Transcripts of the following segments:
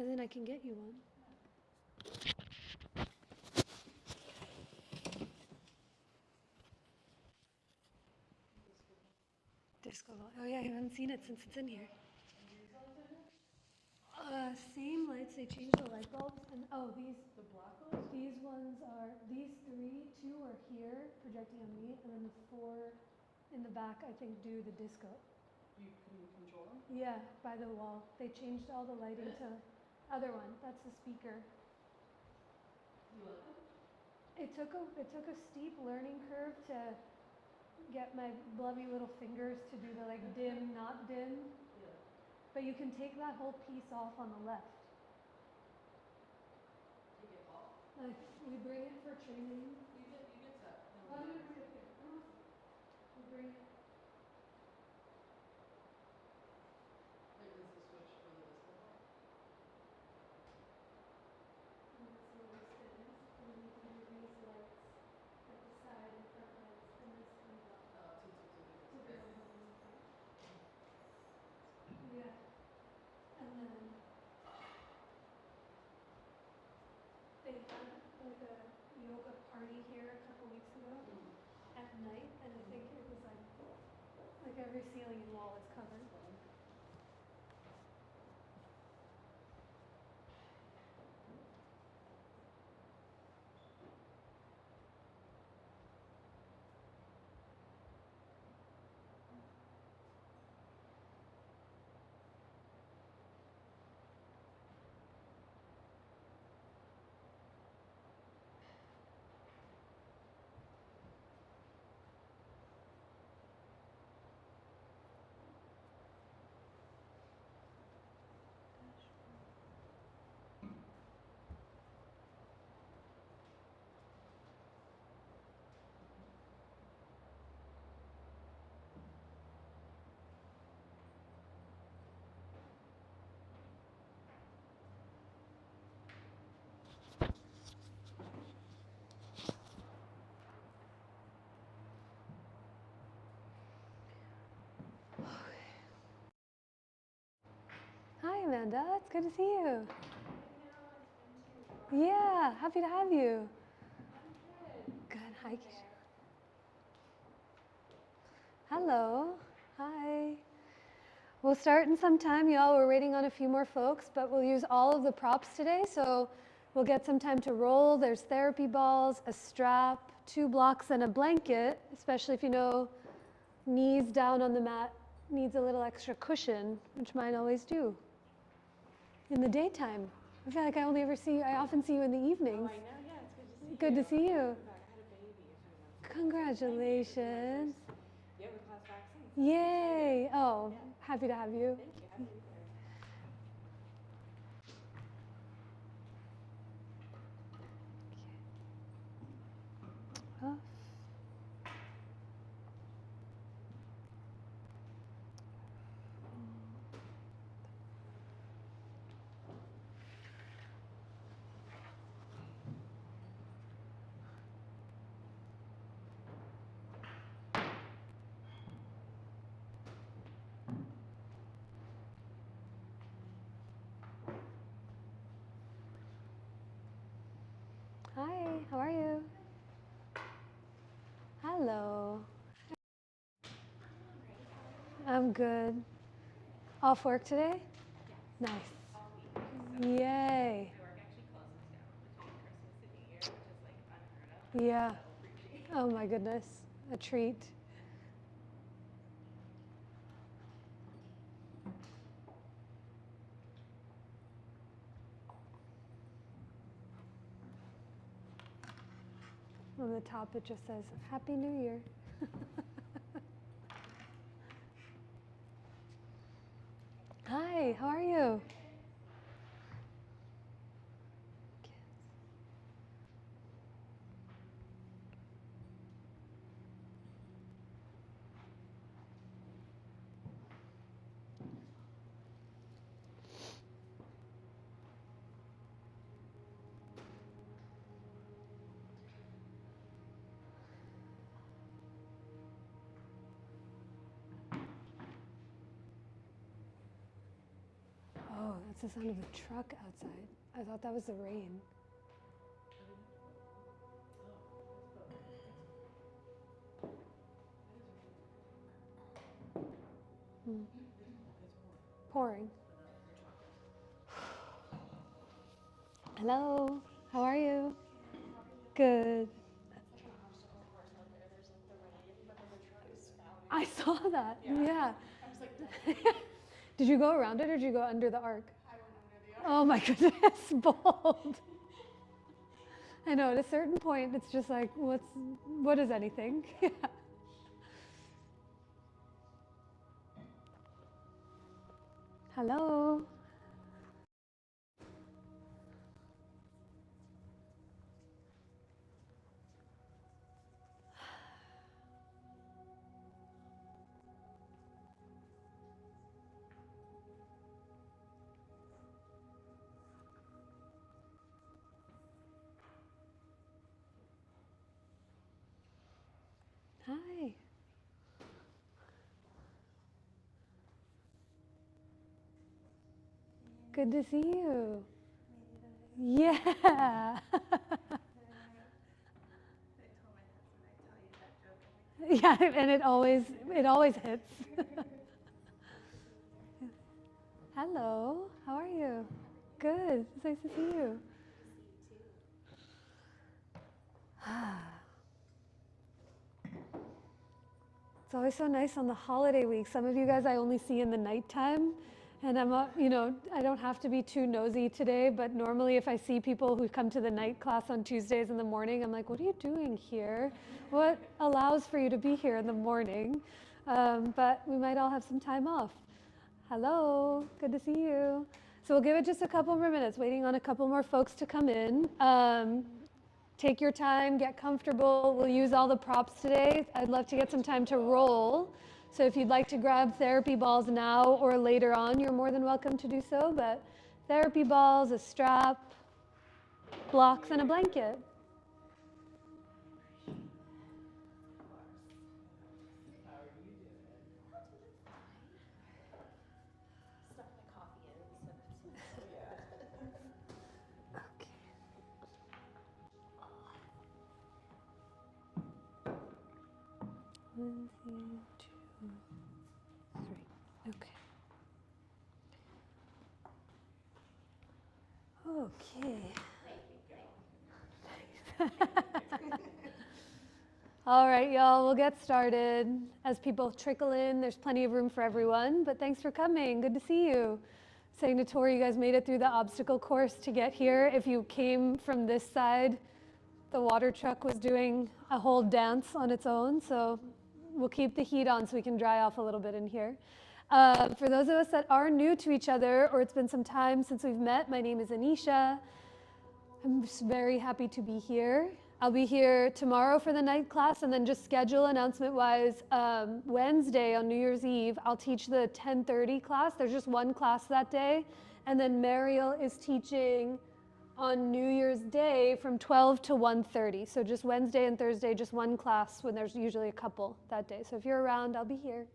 And then I can get you one. Disco ball. Oh yeah, I haven't seen it since it's in here. Same lights. They changed the light bulbs, and The black ones? these ones are these three. Two are here projecting on me, and then the four in the back I think do the disco. Can you control them? Yeah, by the wall. They changed all the lighting This? to other one. That's the speaker. You like them? It took a steep learning curve to get my blubby little fingers to do the like dim, not dim. Yeah. But you can take that whole piece off on the left. Take it off? Like we bring it for training. You get that. Oh, I'm gonna bring it here. Come on. We bring it. Like this is the switch for the disco ball? And that's the way it spins. And then you can do these lights at the side and front lights, and this comes off. To To go go on. on the front. Yeah. And then they had like a yoga party here a couple weeks ago at night, and I think it was like every ceiling and wall is covered. Hi, Amanda. It's good to see you. Yeah, happy to have you. Good. Hi, Keisha. Hello. Hi. We'll start in some time, y'all. We're waiting on a few more folks, but we'll use all of the props today, so we'll get some time to roll. There's therapy balls, a strap, 2 blocks, and a blanket, especially if you know knees down on the mat needs a little extra cushion, which mine always do. In the daytime. I feel like I often see you in the evenings. Oh, I know, yeah, it's Good to see you. I had a baby a few months ago. Congratulations. Yeah, with last vaccine. Yay. Oh, Yeah. happy to have you. Thank you, happy to be here. Oh. Hi, how are you? Hello. I'm good. Off work today? Yeah. Nice. All week. So Yay. my work actually closes down between Christmas and New Year, which is like unheard of. Yeah. So appreciate it. Oh my goodness. A treat. On the top it just says, Happy New Year. Hi, how are you? Oh, That's the sound of the truck outside. I thought that was the rain. Pouring. Hello, how are you? Good. I saw that, yeah. Did you go around it or did you go under the ark? I went under the Oh my goodness, bold. I know, at a certain point, it's just like, what is anything? Yeah. Hello. Hi. Good to see you. Yeah. I told my husband I'd tell you that joke. Yeah, and it always hits. Hello, how are you? Good, it's nice to see you. It's always so nice on the holiday week. Some of you guys I only see in the nighttime, and I'm, I don't have to be too nosy today, but normally if I see people who come to the night class on Tuesdays in the morning, I'm like, what are you doing here? What allows for you to be here in the morning? But we might all have some time off. Hello, good to see you. So we'll give it just a couple more minutes, waiting on a couple more folks to come in. Take your time, get comfortable. We'll use all the props today. I'd love to get some time to roll. So if you'd like to grab therapy balls now or later on, you're more than welcome to do so. But therapy balls, a strap, blocks, and a blanket. One, two, three. Okay. All right, y'all, we'll get started. As people trickle in, there's plenty of room for everyone, but thanks for coming. Good to see you. Saying to Tori, you guys made it through the obstacle course to get here. If you came from this side, the water truck was doing a whole dance on its own, so we'll keep the heat on so we can dry off a little bit in here. For those of us that are new to each other, or it's been some time since we've met, my name is Anisha. I'm just very happy to be here. I'll be here tomorrow for the night class, and then just schedule announcement-wise, Wednesday on New Year's Eve, I'll teach the 10:30 class. There's just one class that day, and then Mariel is teaching on New Year's Day from 12 to 1:30. So just Wednesday and Thursday, just one class when there's usually a couple that day. So if you're around, I'll be here.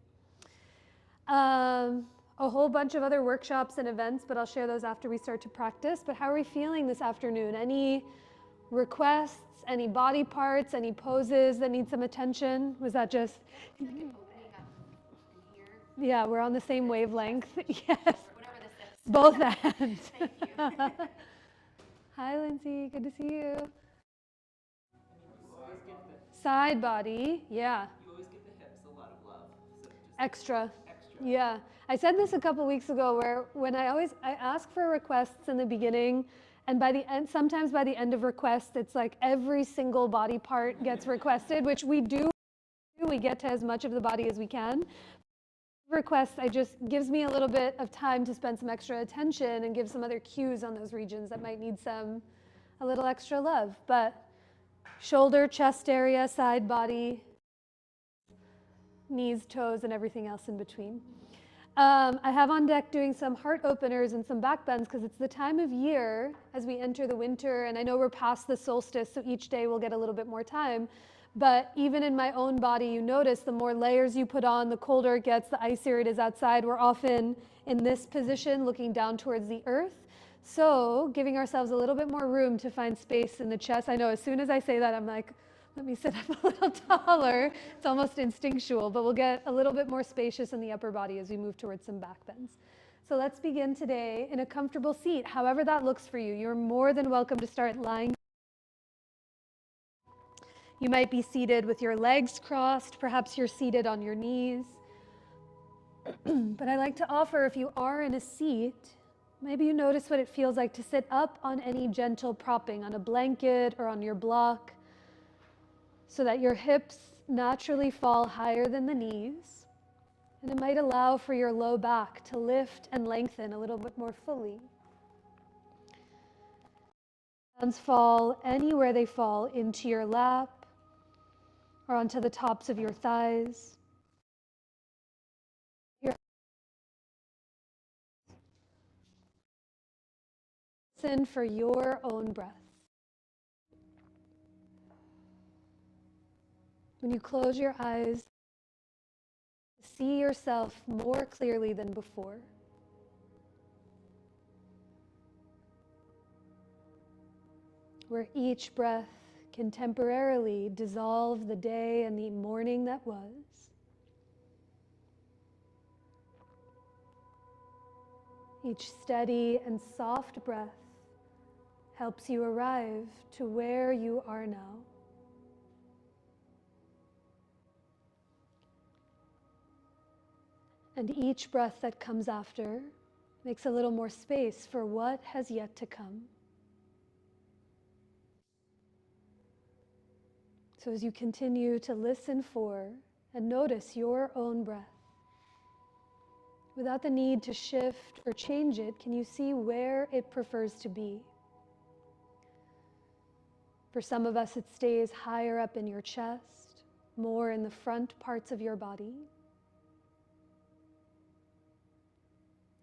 A whole bunch of other workshops and events, but I'll share those after we start to practice. But how are we feeling this afternoon? Any requests, any body parts, any poses that need some attention? Was that just? Like an opening up in here. Yeah, we're on the same wavelength. Yes. Whatever this is. Both ends. Thank you. Hi, Lindsay. Good to see you. You always give the, Side body. Yeah. you always give the hips a lot of love. So just Extra. extra. Yeah. I said this a couple weeks ago where when I ask for requests in the beginning, and by the end, sometimes by the end of requests, it's like every single body part gets requested, which we do. We get to as much of the body as we can. Requests, I just gives me a little bit of time to spend some extra attention and give some other cues on those regions that might need a little extra love. But shoulder, chest area, side body, knees, toes, and everything else in between. I have on deck doing some heart openers and some back bends because it's the time of year as we enter the winter, and I know we're past the solstice, so each day we'll get a little bit more time. But even in my own body, you notice the more layers you put on, the colder it gets, the icier it is outside. We're often in this position looking down towards the earth. So giving ourselves a little bit more room to find space in the chest. I know as soon as I say that, I'm like, let me sit up a little taller. It's almost instinctual, but we'll get a little bit more spacious in the upper body as we move towards some back bends. So let's begin today in a comfortable seat, however that looks for you. You're more than welcome to start lying. You might be seated with your legs crossed, perhaps you're seated on your knees. But I like to offer, if you are in a seat, maybe you notice what it feels like to sit up on any gentle propping, on a blanket or on your block, so that your hips naturally fall higher than the knees. And it might allow for your low back to lift and lengthen a little bit more fully. Hands fall anywhere they fall, into your lap or onto the tops of your thighs. Listen for your own breath. When you close your eyes, see yourself more clearly than before. Where each breath can temporarily dissolve the day and the morning that was. Each steady and soft breath helps you arrive to where you are now. And each breath that comes after makes a little more space for what has yet to come. So as you continue to listen for and notice your own breath, without the need to shift or change it, can you see where it prefers to be? For some of us, it stays higher up in your chest, more in the front parts of your body.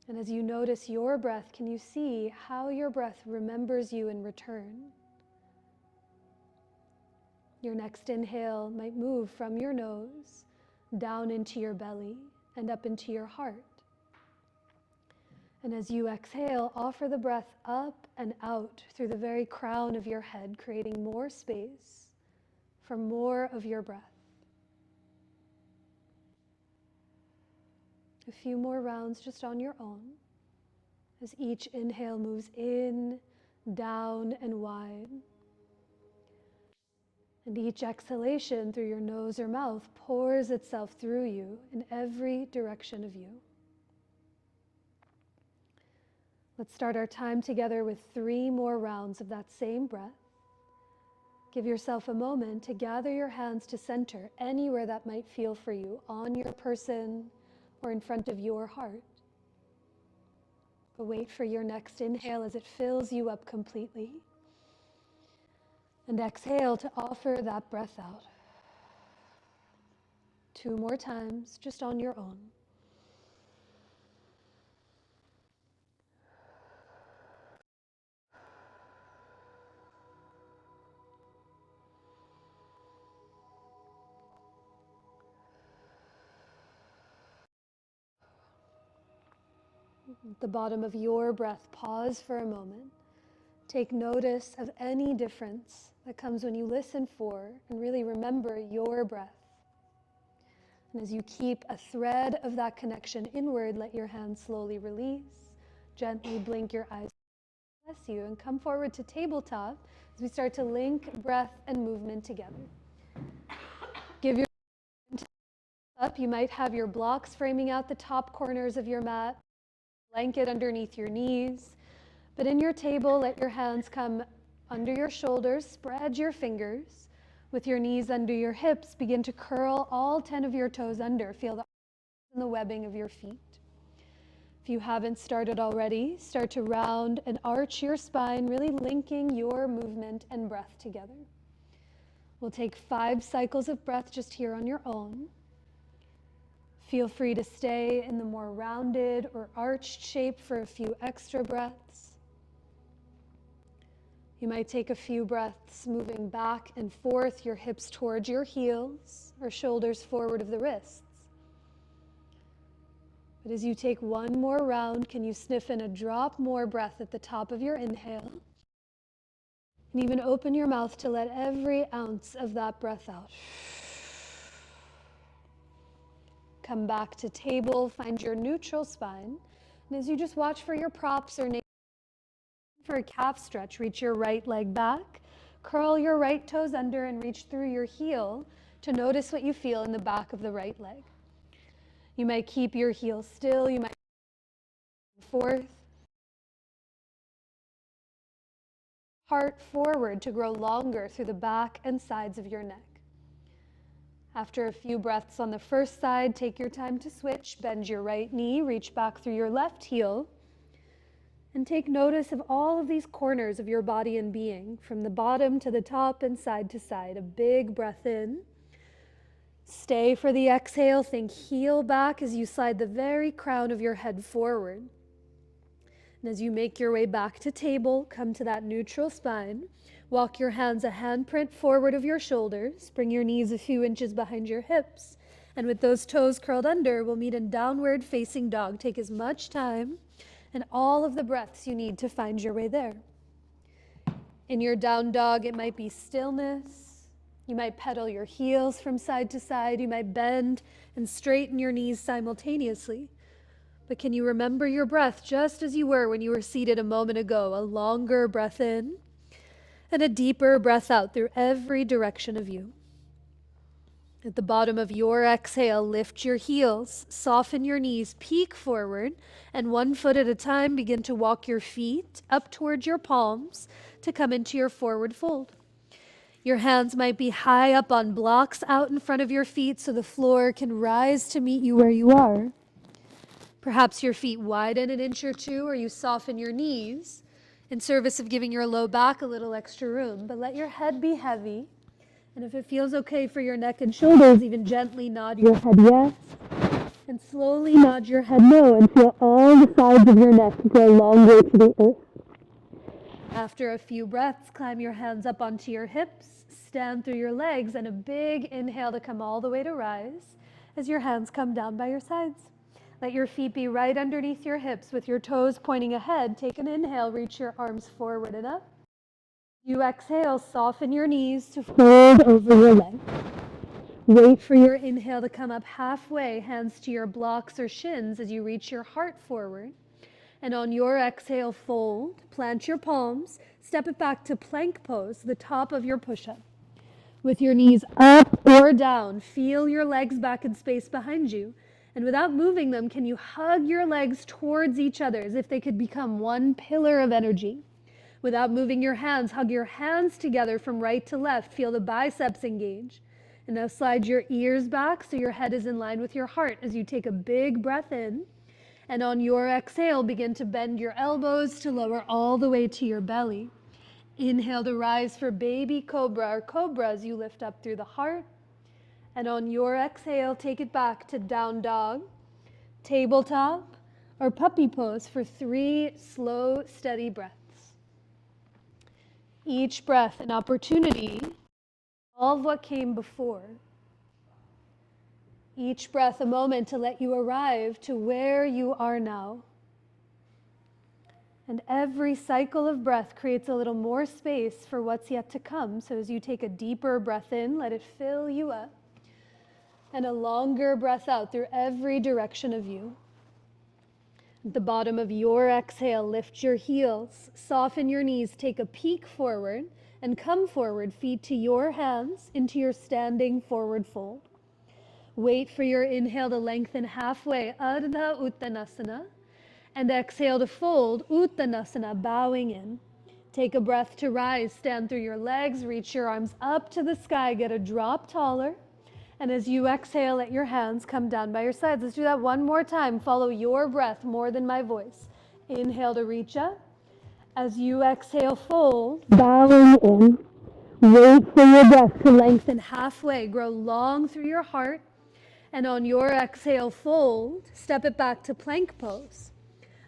And as you notice your breath, can you see how your breath remembers you in return? Your next inhale might move from your nose down into your belly and up into your heart. And as you exhale, offer the breath up and out through the very crown of your head, creating more space for more of your breath. A few more rounds just on your own as each inhale moves in, down, and wide. And each exhalation through your nose or mouth pours itself through you in every direction of you. Let's start our time together with 3 more rounds of that same breath. Give yourself a moment to gather your hands to center anywhere that might feel for you, on your person or in front of your heart. But wait for your next inhale as it fills you up completely. And exhale to offer that breath out. 2 more times, just on your own. At the bottom of your breath, pause for a moment. Take notice of any difference that comes when you listen for and really remember your breath. And as you keep a thread of that connection inward, let your hands slowly release. Gently blink your eyes. Bless you, and come forward to tabletop as we start to link breath and movement together. Give your up. You might have your blocks framing out the top corners of your mat, blanket underneath your knees. But in your table, let your hands come under your shoulders, spread your fingers. With your knees under your hips, begin to curl all 10 of your toes under. Feel the webbing of your feet. If you haven't started already, start to round and arch your spine, really linking your movement and breath together. We'll take 5 cycles of breath just here on your own. Feel free to stay in the more rounded or arched shape for a few extra breaths. You might take a few breaths moving back and forth, your hips towards your heels or shoulders forward of the wrists. But as you take one more round, can you sniff in a drop more breath at the top of your inhale? And even open your mouth to let every ounce of that breath out. Come back to table, find your neutral spine. And as you just watch for your props or for a calf stretch, reach your right leg back, curl your right toes under and reach through your heel to notice what you feel in the back of the right leg. You might keep your heel still, you might forth. Heart forward to grow longer through the back and sides of your neck. After a few breaths on the first side, take your time to switch. Bend your right knee, reach back through your left heel, and take notice of all of these corners of your body and being, from the bottom to the top and side to side. A big breath in. Stay for the exhale. Think heel back as you slide the very crown of your head forward. And as you make your way back to table, come to that neutral spine. Walk your hands a handprint forward of your shoulders. Bring your knees a few inches behind your hips. And with those toes curled under, we'll meet in downward facing dog. Take as much time and all of the breaths you need to find your way there. In your down dog, it might be stillness. You might pedal your heels from side to side. You might bend and straighten your knees simultaneously. But can you remember your breath just as you were when you were seated a moment ago? A longer breath in and a deeper breath out through every direction of you. At the bottom of your exhale, lift your heels, soften your knees, peek forward, and one foot at a time, begin to walk your feet up towards your palms to come into your forward fold. Your hands might be high up on blocks out in front of your feet so the floor can rise to meet you where you are. Perhaps your feet widen an inch or two, or you soften your knees in service of giving your low back a little extra room. But let your head be heavy. And if it feels okay for your neck and shoulders, even gently nod your head yes, and slowly nod your head no, and feel all the sides of your neck grow longer to the earth. After a few breaths, climb your hands up onto your hips, stand through your legs, and a big inhale to come all the way to rise as your hands come down by your sides. Let your feet be right underneath your hips with your toes pointing ahead. Take an inhale, reach your arms forward and up. You exhale, soften your knees to fold over your legs. Wait for your inhale to come up halfway, hands to your blocks or shins as you reach your heart forward. And on your exhale, fold, plant your palms, step it back to plank pose, the top of your push-up. With your knees up or down, feel your legs back in space behind you. And without moving them, can you hug your legs towards each other as if they could become one pillar of energy? Without moving your hands, hug your hands together from right to left. Feel the biceps engage. And now slide your ears back so your head is in line with your heart as you take a big breath in. And on your exhale, begin to bend your elbows to lower all the way to your belly. Inhale to rise for baby cobra or cobra as you lift up through the heart. And on your exhale, take it back to down dog, tabletop, or puppy pose for 3 slow, steady breaths. Each breath an opportunity to solve what came before. Each breath a moment to let you arrive to where you are now. And every cycle of breath creates a little more space for what's yet to come. So as you take a deeper breath in, let it fill you up. And a longer breath out through every direction of you. At the bottom of your exhale, lift your heels, soften your knees, take a peek forward, and come forward, feet to your hands into your standing forward fold. Wait for your inhale to lengthen halfway, Ardha Uttanasana, and exhale to fold, Uttanasana, bowing in. Take a breath to rise, stand through your legs, reach your arms up to the sky, get a drop taller. And as you exhale, let your hands come down by your sides. Let's do that one more time. Follow your breath more than my voice. Inhale to reach up. As you exhale, fold, bowing in. Wait for your breath to lengthen halfway. Grow long through your heart. And on your exhale, fold. Step it back to plank pose.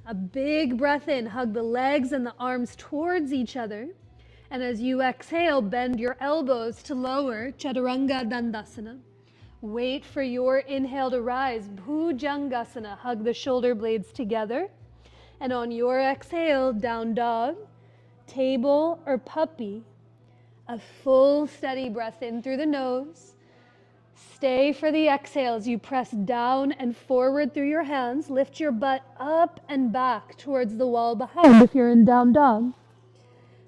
A big breath in. Hug the legs and the arms towards each other. And as you exhale, bend your elbows to lower Chaturanga Dandasana. Wait for your inhale to rise, Bhujangasana. Hug the shoulder blades together. And on your exhale, down dog, table or puppy. A full steady breath in through the nose. Stay for the exhales. You press down and forward through your hands. Lift your butt up and back towards the wall behind if you're in down dog.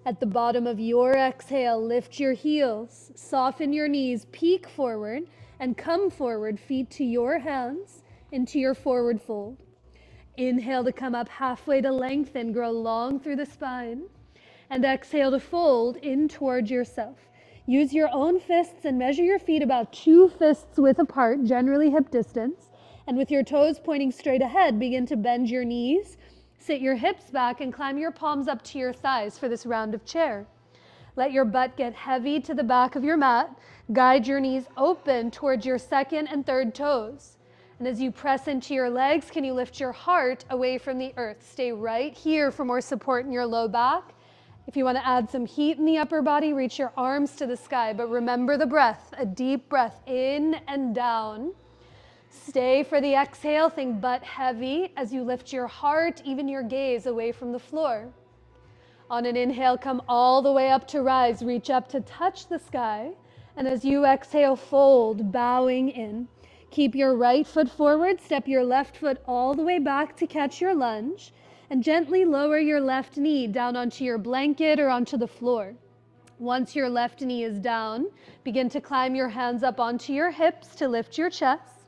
At the bottom of your exhale, lift your heels, soften your knees, peek forward, and come forward, feet to your hands, into your forward fold. Inhale to come up halfway to lengthen, grow long through the spine. And exhale to fold in towards yourself. Use your own fists and measure your feet about 2 fists width apart, generally hip distance. And with your toes pointing straight ahead, begin to bend your knees. Sit your hips back and climb your palms up to your thighs for this round of chair. Let your butt get heavy to the back of your mat. Guide your knees open towards your second and third toes. And as you press into your legs, can you lift your heart away from the earth? Stay right here for more support in your low back. If you want to add some heat in the upper body, reach your arms to the sky, but remember the breath, a deep breath in and down. Stay for the exhale, think butt heavy as you lift your heart, even your gaze away from the floor. On an inhale, come all the way up to rise, reach up to touch the sky, and as you exhale, fold, bowing in. Keep your right foot forward, step your left foot all the way back to catch your lunge, and gently lower your left knee down onto your blanket or onto the floor. Once your left knee is down, begin to climb your hands up onto your hips to lift your chest.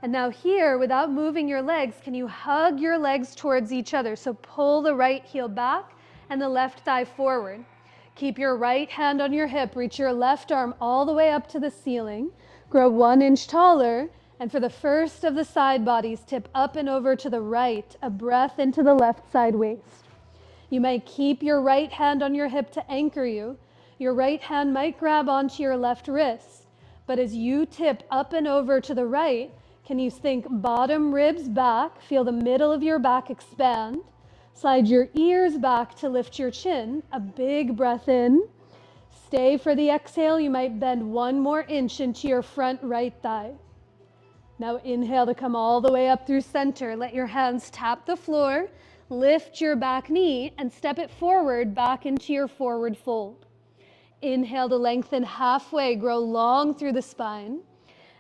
And now here, without moving your legs, can you hug your legs towards each other? So pull the right heel back and the left thigh forward. Keep your right hand on your hip, reach your left arm all the way up to the ceiling. Grow 1 inch taller. And for the first of the side bodies, tip up and over to the right, a breath into the left side waist. You might keep your right hand on your hip to anchor you. Your right hand might grab onto your left wrist. But as you tip up and over to the right, can you think bottom ribs back, feel the middle of your back expand. Slide your ears back to lift your chin, a big breath in. Stay for the exhale, you might bend 1 more inch into your front right thigh. Now inhale to come all the way up through center. Let your hands tap the floor, lift your back knee, and step it forward back into your forward fold. Inhale to lengthen halfway, grow long through the spine,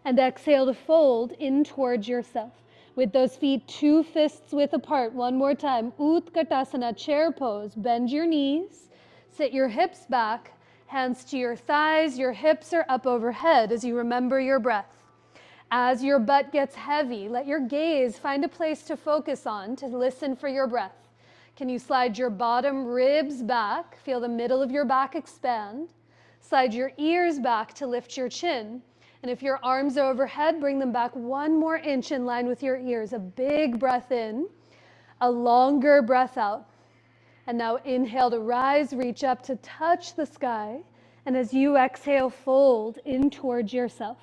and exhale to fold in towards yourself. With those feet 2 fists width apart, one more time, Utkatasana, chair pose. Bend your knees, sit your hips back, hands to your thighs, your hips are up overhead as you remember your breath. As your butt gets heavy, let your gaze find a place to focus on to listen for your breath. Can you slide your bottom ribs back? Feel the middle of your back expand. Slide your ears back to lift your chin. And if your arms are overhead, bring them back 1 more inch in line with your ears. A big breath in, a longer breath out. And now inhale to rise, reach up to touch the sky. And as you exhale, fold in towards yourself.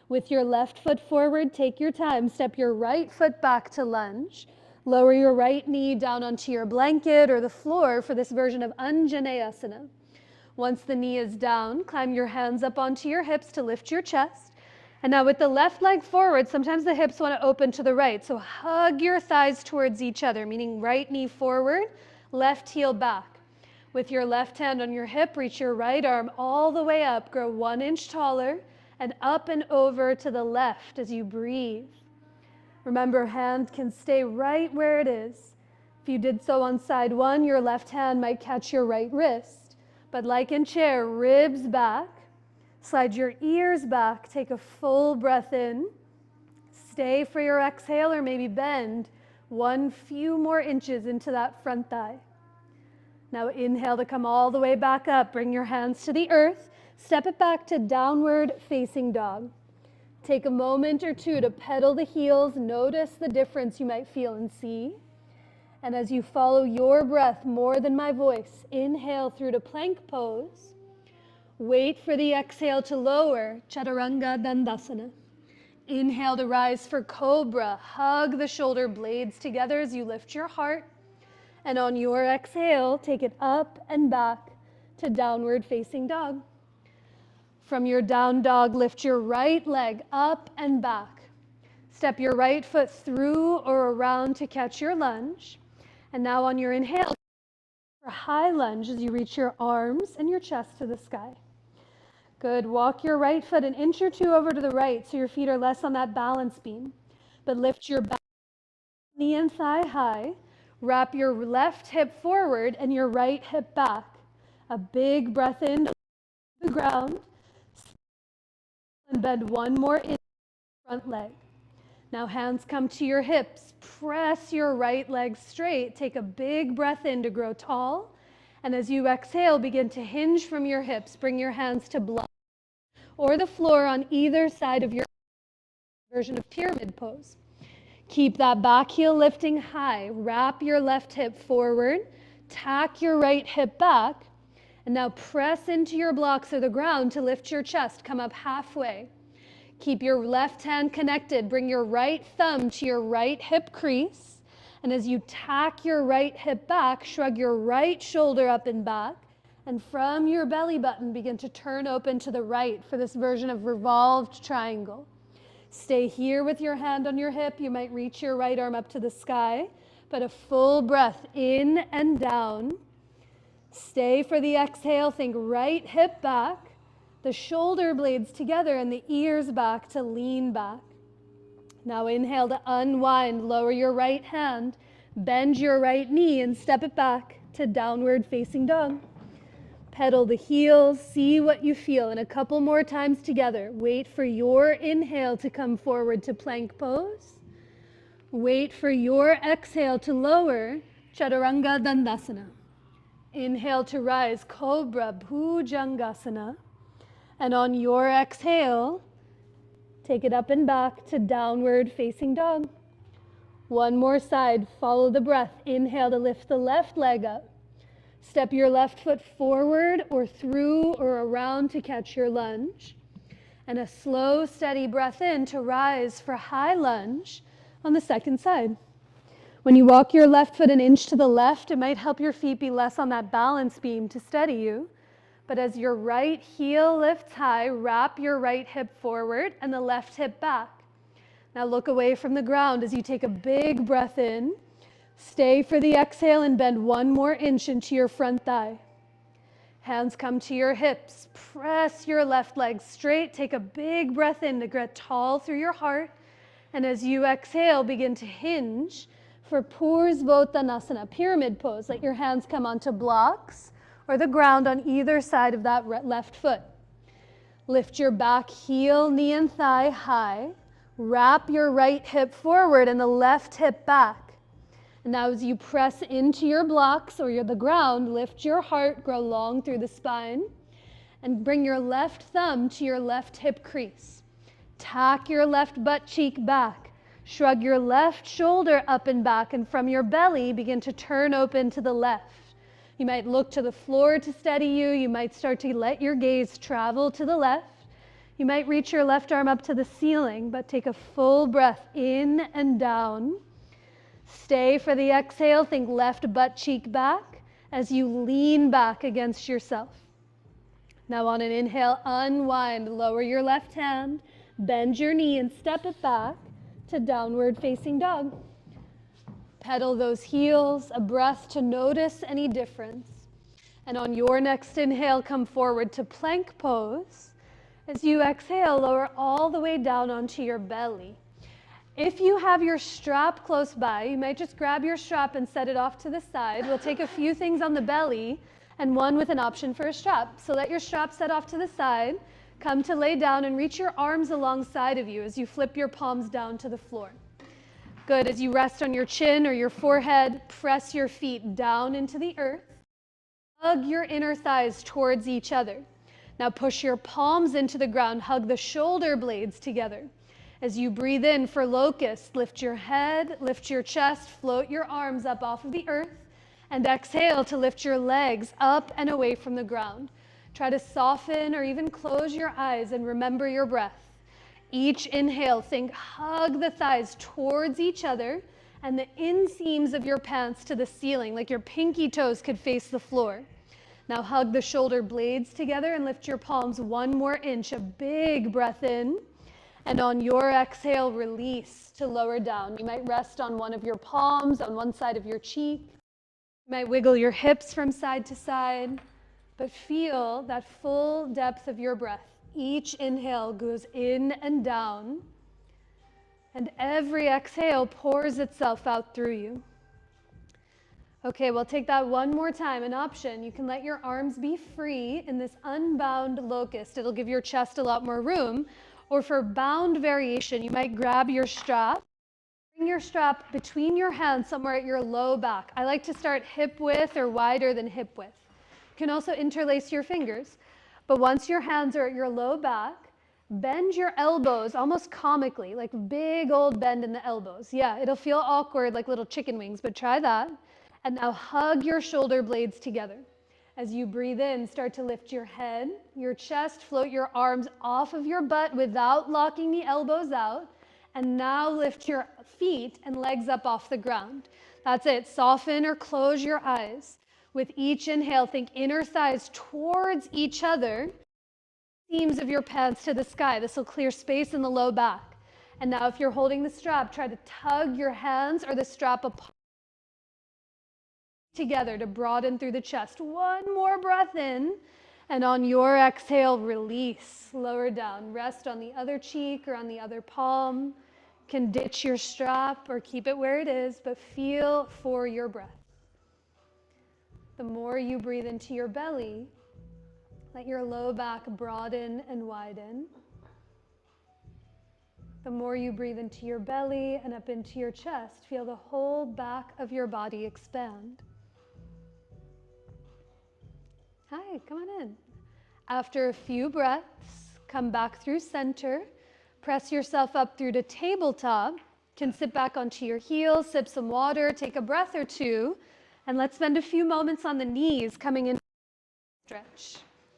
With your left foot forward, take your time. Step your right foot back to lunge. Lower your right knee down onto your blanket or the floor for this version of Anjaneyasana. Once the knee is down, climb your hands up onto your hips to lift your chest. And now with the left leg forward, sometimes the hips want to open to the right. So hug your thighs towards each other, meaning right knee forward, left heel back. With your left hand on your hip, reach your right arm all the way up, grow 1 inch taller, and up and over to the left as you breathe. Remember, hand can stay right where it is. If you did so on side 1, your left hand might catch your right wrist. But like in chair, ribs back, slide your ears back, take a full breath in. Stay for your exhale or maybe bend 1 few more inches into that front thigh. Now inhale to come all the way back up. Bring your hands to the earth. Step it back to downward facing dog. Take a moment or two to pedal the heels. Notice the difference you might feel and see. And as you follow your breath more than my voice, inhale through to plank pose. Wait for the exhale to lower, Chaturanga Dandasana. Inhale to rise for Cobra. Hug the shoulder blades together as you lift your heart. And on your exhale, take it up and back, to downward facing dog. From your down dog, lift your right leg up and back. Step your right foot through or around to catch your lunge. And now on your inhale, for high lunge as you reach your arms and your chest to the sky. Good. Walk your right foot an inch or two over to the right so your feet are less on that balance beam. But lift your back, knee and thigh high. Wrap your left hip forward and your right hip back. A big breath in to the ground. And bend one more in front leg. Now hands come to your hips. Press your right leg straight. Take a big breath in to grow tall. And as you exhale, begin to hinge from your hips. Bring your hands to block or the floor on either side of your version of pyramid pose. Keep that back heel lifting high. Wrap your left hip forward. Tack your right hip back. And now press into your blocks or the ground to lift your chest. Come up halfway. Keep your left hand connected. Bring your right thumb to your right hip crease. And as you tack your right hip back, shrug your right shoulder up and back. And from your belly button, begin to turn open to the right for this version of revolved triangle. Stay here with your hand on your hip. You might reach your right arm up to the sky, but a full breath in and down. Stay for the exhale. Think right hip back, the shoulder blades together and the ears back to lean back. Now inhale to unwind. Lower your right hand, bend your right knee and step it back to downward facing dog. Pedal the heels, see what you feel, and a couple more times together. Wait for your inhale to come forward to plank pose. Wait for your exhale to lower, Chaturanga Dandasana. Inhale to rise, Cobra Bhujangasana. And on your exhale, take it up and back to downward facing dog. One more side, follow the breath. Inhale to lift the left leg up. Step your left foot forward or through or around to catch your lunge. And a slow, steady breath in to rise for high lunge on the second side. When you walk your left foot an inch to the left, it might help your feet be less on that balance beam to steady you. But as your right heel lifts high, wrap your right hip forward and the left hip back. Now look away from the ground as you take a big breath in. Stay for the exhale and bend one more inch into your front thigh. Hands come to your hips. Press your left leg straight. Take a big breath in to get tall through your heart. And as you exhale, begin to hinge for Pursvottanasana, pyramid pose. Let your hands come onto blocks or the ground on either side of that left foot. Lift your back heel, knee and thigh high. Wrap your right hip forward and the left hip back. And now as you press into your blocks or the ground, lift your heart, grow long through the spine, and bring your left thumb to your left hip crease. Tack your left butt cheek back. Shrug your left shoulder up and back, and from your belly, begin to turn open to the left. You might look to the floor to steady you. You might start to let your gaze travel to the left. You might reach your left arm up to the ceiling, but take a full breath in and down. Stay for the exhale. Think left butt cheek back as you lean back against yourself. Now on an inhale, unwind. Lower your left hand, bend your knee and step it back to downward facing dog. Pedal those heels, a breath to notice any difference. And on your next inhale, come forward to plank pose. As you exhale, lower all the way down onto your belly. If you have your strap close by, you might just grab your strap and set it off to the side. We'll take a few things on the belly and one with an option for a strap. So let your strap set off to the side. Come to lay down and reach your arms alongside of you as you flip your palms down to the floor. Good. As you rest on your chin or your forehead, press your feet down into the earth. Hug your inner thighs towards each other. Now push your palms into the ground. Hug the shoulder blades together. As you breathe in for locust, lift your head, lift your chest, float your arms up off of the earth, and exhale to lift your legs up and away from the ground. Try to soften or even close your eyes and remember your breath. Each inhale, think hug the thighs towards each other and the inseams of your pants to the ceiling, like your pinky toes could face the floor. Now hug the shoulder blades together and lift your palms 1 more inch. A big breath in. And on your exhale, release to lower down. You might rest on one of your palms, on one side of your cheek. You might wiggle your hips from side to side, but feel that full depth of your breath. Each inhale goes in and down, and every exhale pours itself out through you. Okay, we'll take that one more time. An option, you can let your arms be free in this unbound locust. It'll give your chest a lot more room. Or for bound variation, you might grab your strap. Bring your strap between your hands somewhere at your low back. I like to start hip width or wider than hip width. You can also interlace your fingers. But once your hands are at your low back, bend your elbows almost comically, like big old bend in the elbows. Yeah, it'll feel awkward like little chicken wings, but try that. And now hug your shoulder blades together. As you breathe in, start to lift your head, your chest, float your arms off of your butt without locking the elbows out. And now lift your feet and legs up off the ground. That's it. Soften or close your eyes. With each inhale, think inner thighs towards each other, seams of your pants to the sky. This will clear space in the low back. And now if you're holding the strap, try to tug your hands or the strap apart together to broaden through the chest. One more breath in, and on your exhale, release. Lower down. Rest on the other cheek or on the other palm. You can ditch your strap or keep it where it is, but feel for your breath. The more you breathe into your belly, let your low back broaden and widen. The more you breathe into your belly and up into your chest, feel the whole back of your body expand. Hi, come on in. After a few breaths, come back through center. Press yourself up through to tabletop. You can sit back onto your heels, sip some water, take a breath or two, and let's spend a few moments on the knees coming in. Stretch.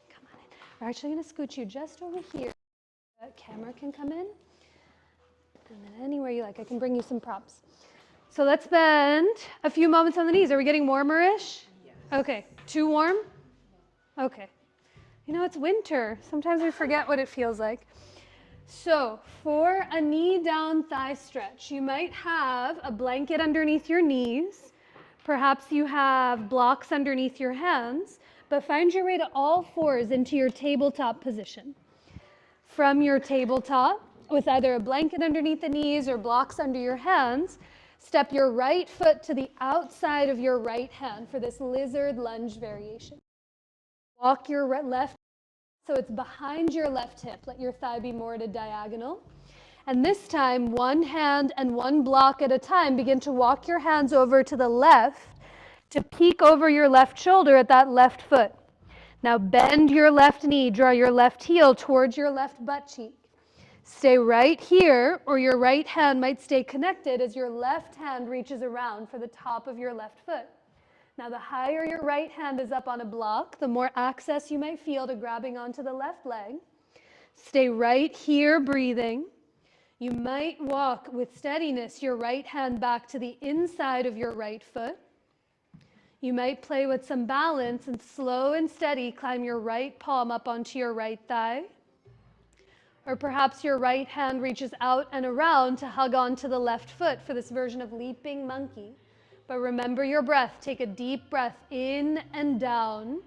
Come on in. We're actually going to scoot you just over here. The camera can come in. And then anywhere you like. I can bring you some props. So let's spend a few moments on the knees. Are we getting warmer-ish? Yes. Okay. Too warm? Okay. You know, it's winter. Sometimes we forget what it feels like. So for a knee down thigh stretch, you might have a blanket underneath your knees. Perhaps you have blocks underneath your hands, but find your way to all fours into your tabletop position. From your tabletop, with either a blanket underneath the knees or blocks under your hands, step your right foot to the outside of your right hand for this lizard lunge variation. Walk your left, so it's behind your left hip. Let your thigh be more at a diagonal. And this time, one hand and one block at a time, begin to walk your hands over to the left to peek over your left shoulder at that left foot. Now bend your left knee, draw your left heel towards your left butt cheek. Stay right here, or your right hand might stay connected as your left hand reaches around for the top of your left foot. Now, the higher your right hand is up on a block, the more access you might feel to grabbing onto the left leg. Stay right here, breathing. You might walk with steadiness your right hand back to the inside of your right foot. You might play with some balance and slow and steady climb your right palm up onto your right thigh. Or perhaps your right hand reaches out and around to hug onto the left foot for this version of leaping monkey. But remember your breath. Take a deep breath in and down.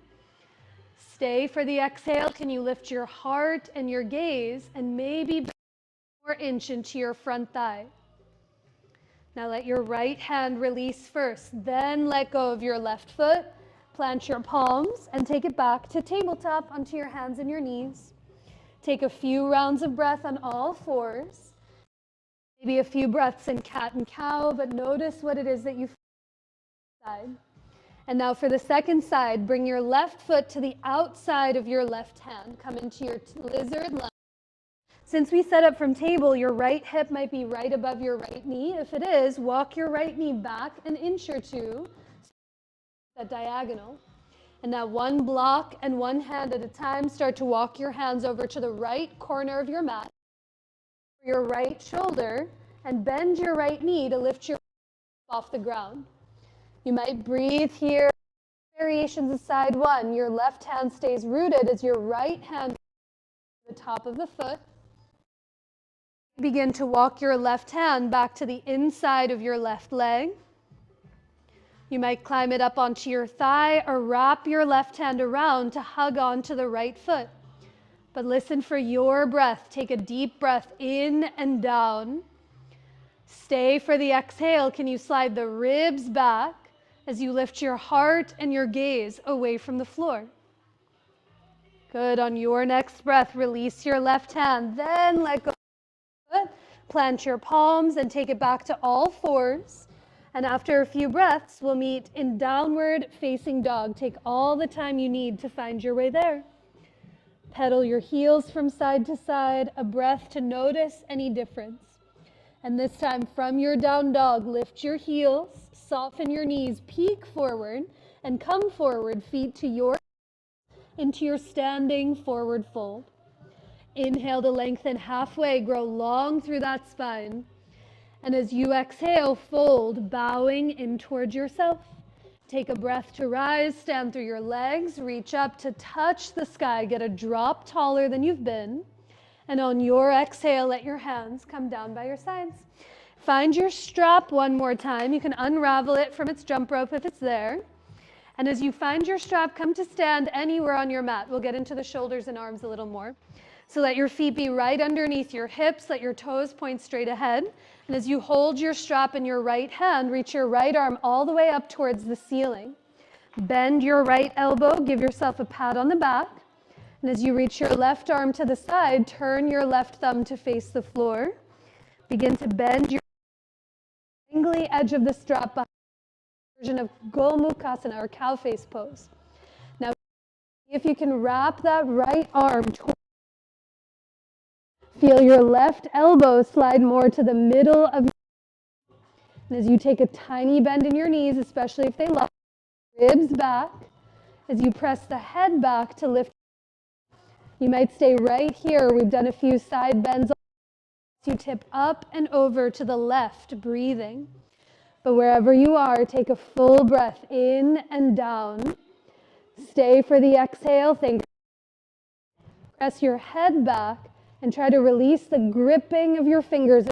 Stay for the exhale. Can you lift your heart and your gaze and maybe bend 1 inch into your front thigh? Now let your right hand release first, then let go of your left foot. Plant your palms and take it back to tabletop onto your hands and your knees. Take a few rounds of breath on all fours. Maybe a few breaths in cat and cow, but notice what it is that you feel. And now for the second side, bring your left foot to the outside of your left hand. Come into your lizard lunge. Since we set up from table, your right hip might be right above your right knee. If it is, walk your right knee back 1 inch or two, that diagonal. And now one block and one hand at a time, start to walk your hands over to the right corner of your mat, your right shoulder, and bend your right knee to lift your off the ground. You might breathe here Variations of side one. Your left hand stays rooted as your right hand to the top of the foot. Begin to walk your left hand back to the inside of your left leg. You might climb it up onto your thigh or wrap your left hand around to hug onto the right foot. But listen for your breath. Take a deep breath in and down. Stay for the exhale. Can you slide the ribs back as you lift your heart and your gaze away from the floor? Good. On your next breath, release your left hand. Then let go. Plant your palms and take it back to all fours. And after a few breaths, we'll meet in downward facing dog. Take all the time you need to find your way there. Pedal your heels from side to side, a breath to notice any difference. And this time from your down dog, lift your heels, soften your knees, peek forward, and come forward, feet to your into your standing forward fold. Inhale to lengthen halfway, grow long through that spine. And as you exhale, fold, bowing in towards yourself. Take a breath to rise, stand through your legs, reach up to touch the sky, get a drop taller than you've been. And on your exhale, let your hands come down by your sides. Find your strap one more time. You can unravel it from its jump rope if it's there. And as you find your strap, come to stand anywhere on your mat. We'll get into the shoulders and arms a little more. So let your feet be right underneath your hips, let your toes point straight ahead. And as you hold your strap in your right hand, reach your right arm all the way up towards the ceiling. Bend your right elbow, give yourself a pat on the back. And as you reach your left arm to the side, turn your left thumb to face the floor. Begin to bend your angly edge of the strap behind the version of Gomukhasana or cow face pose. Now, if you can wrap that right arm towards, feel your left elbow slide more to the middle of your, and as you take a tiny bend in your knees, especially if they lock, ribs back, as you press the head back to lift. You might stay right here. We've done a few side bends. You tip up and over to the left, breathing. But wherever you are, take a full breath in and down. Stay for the exhale. Press your head back and try to release the gripping of your fingers.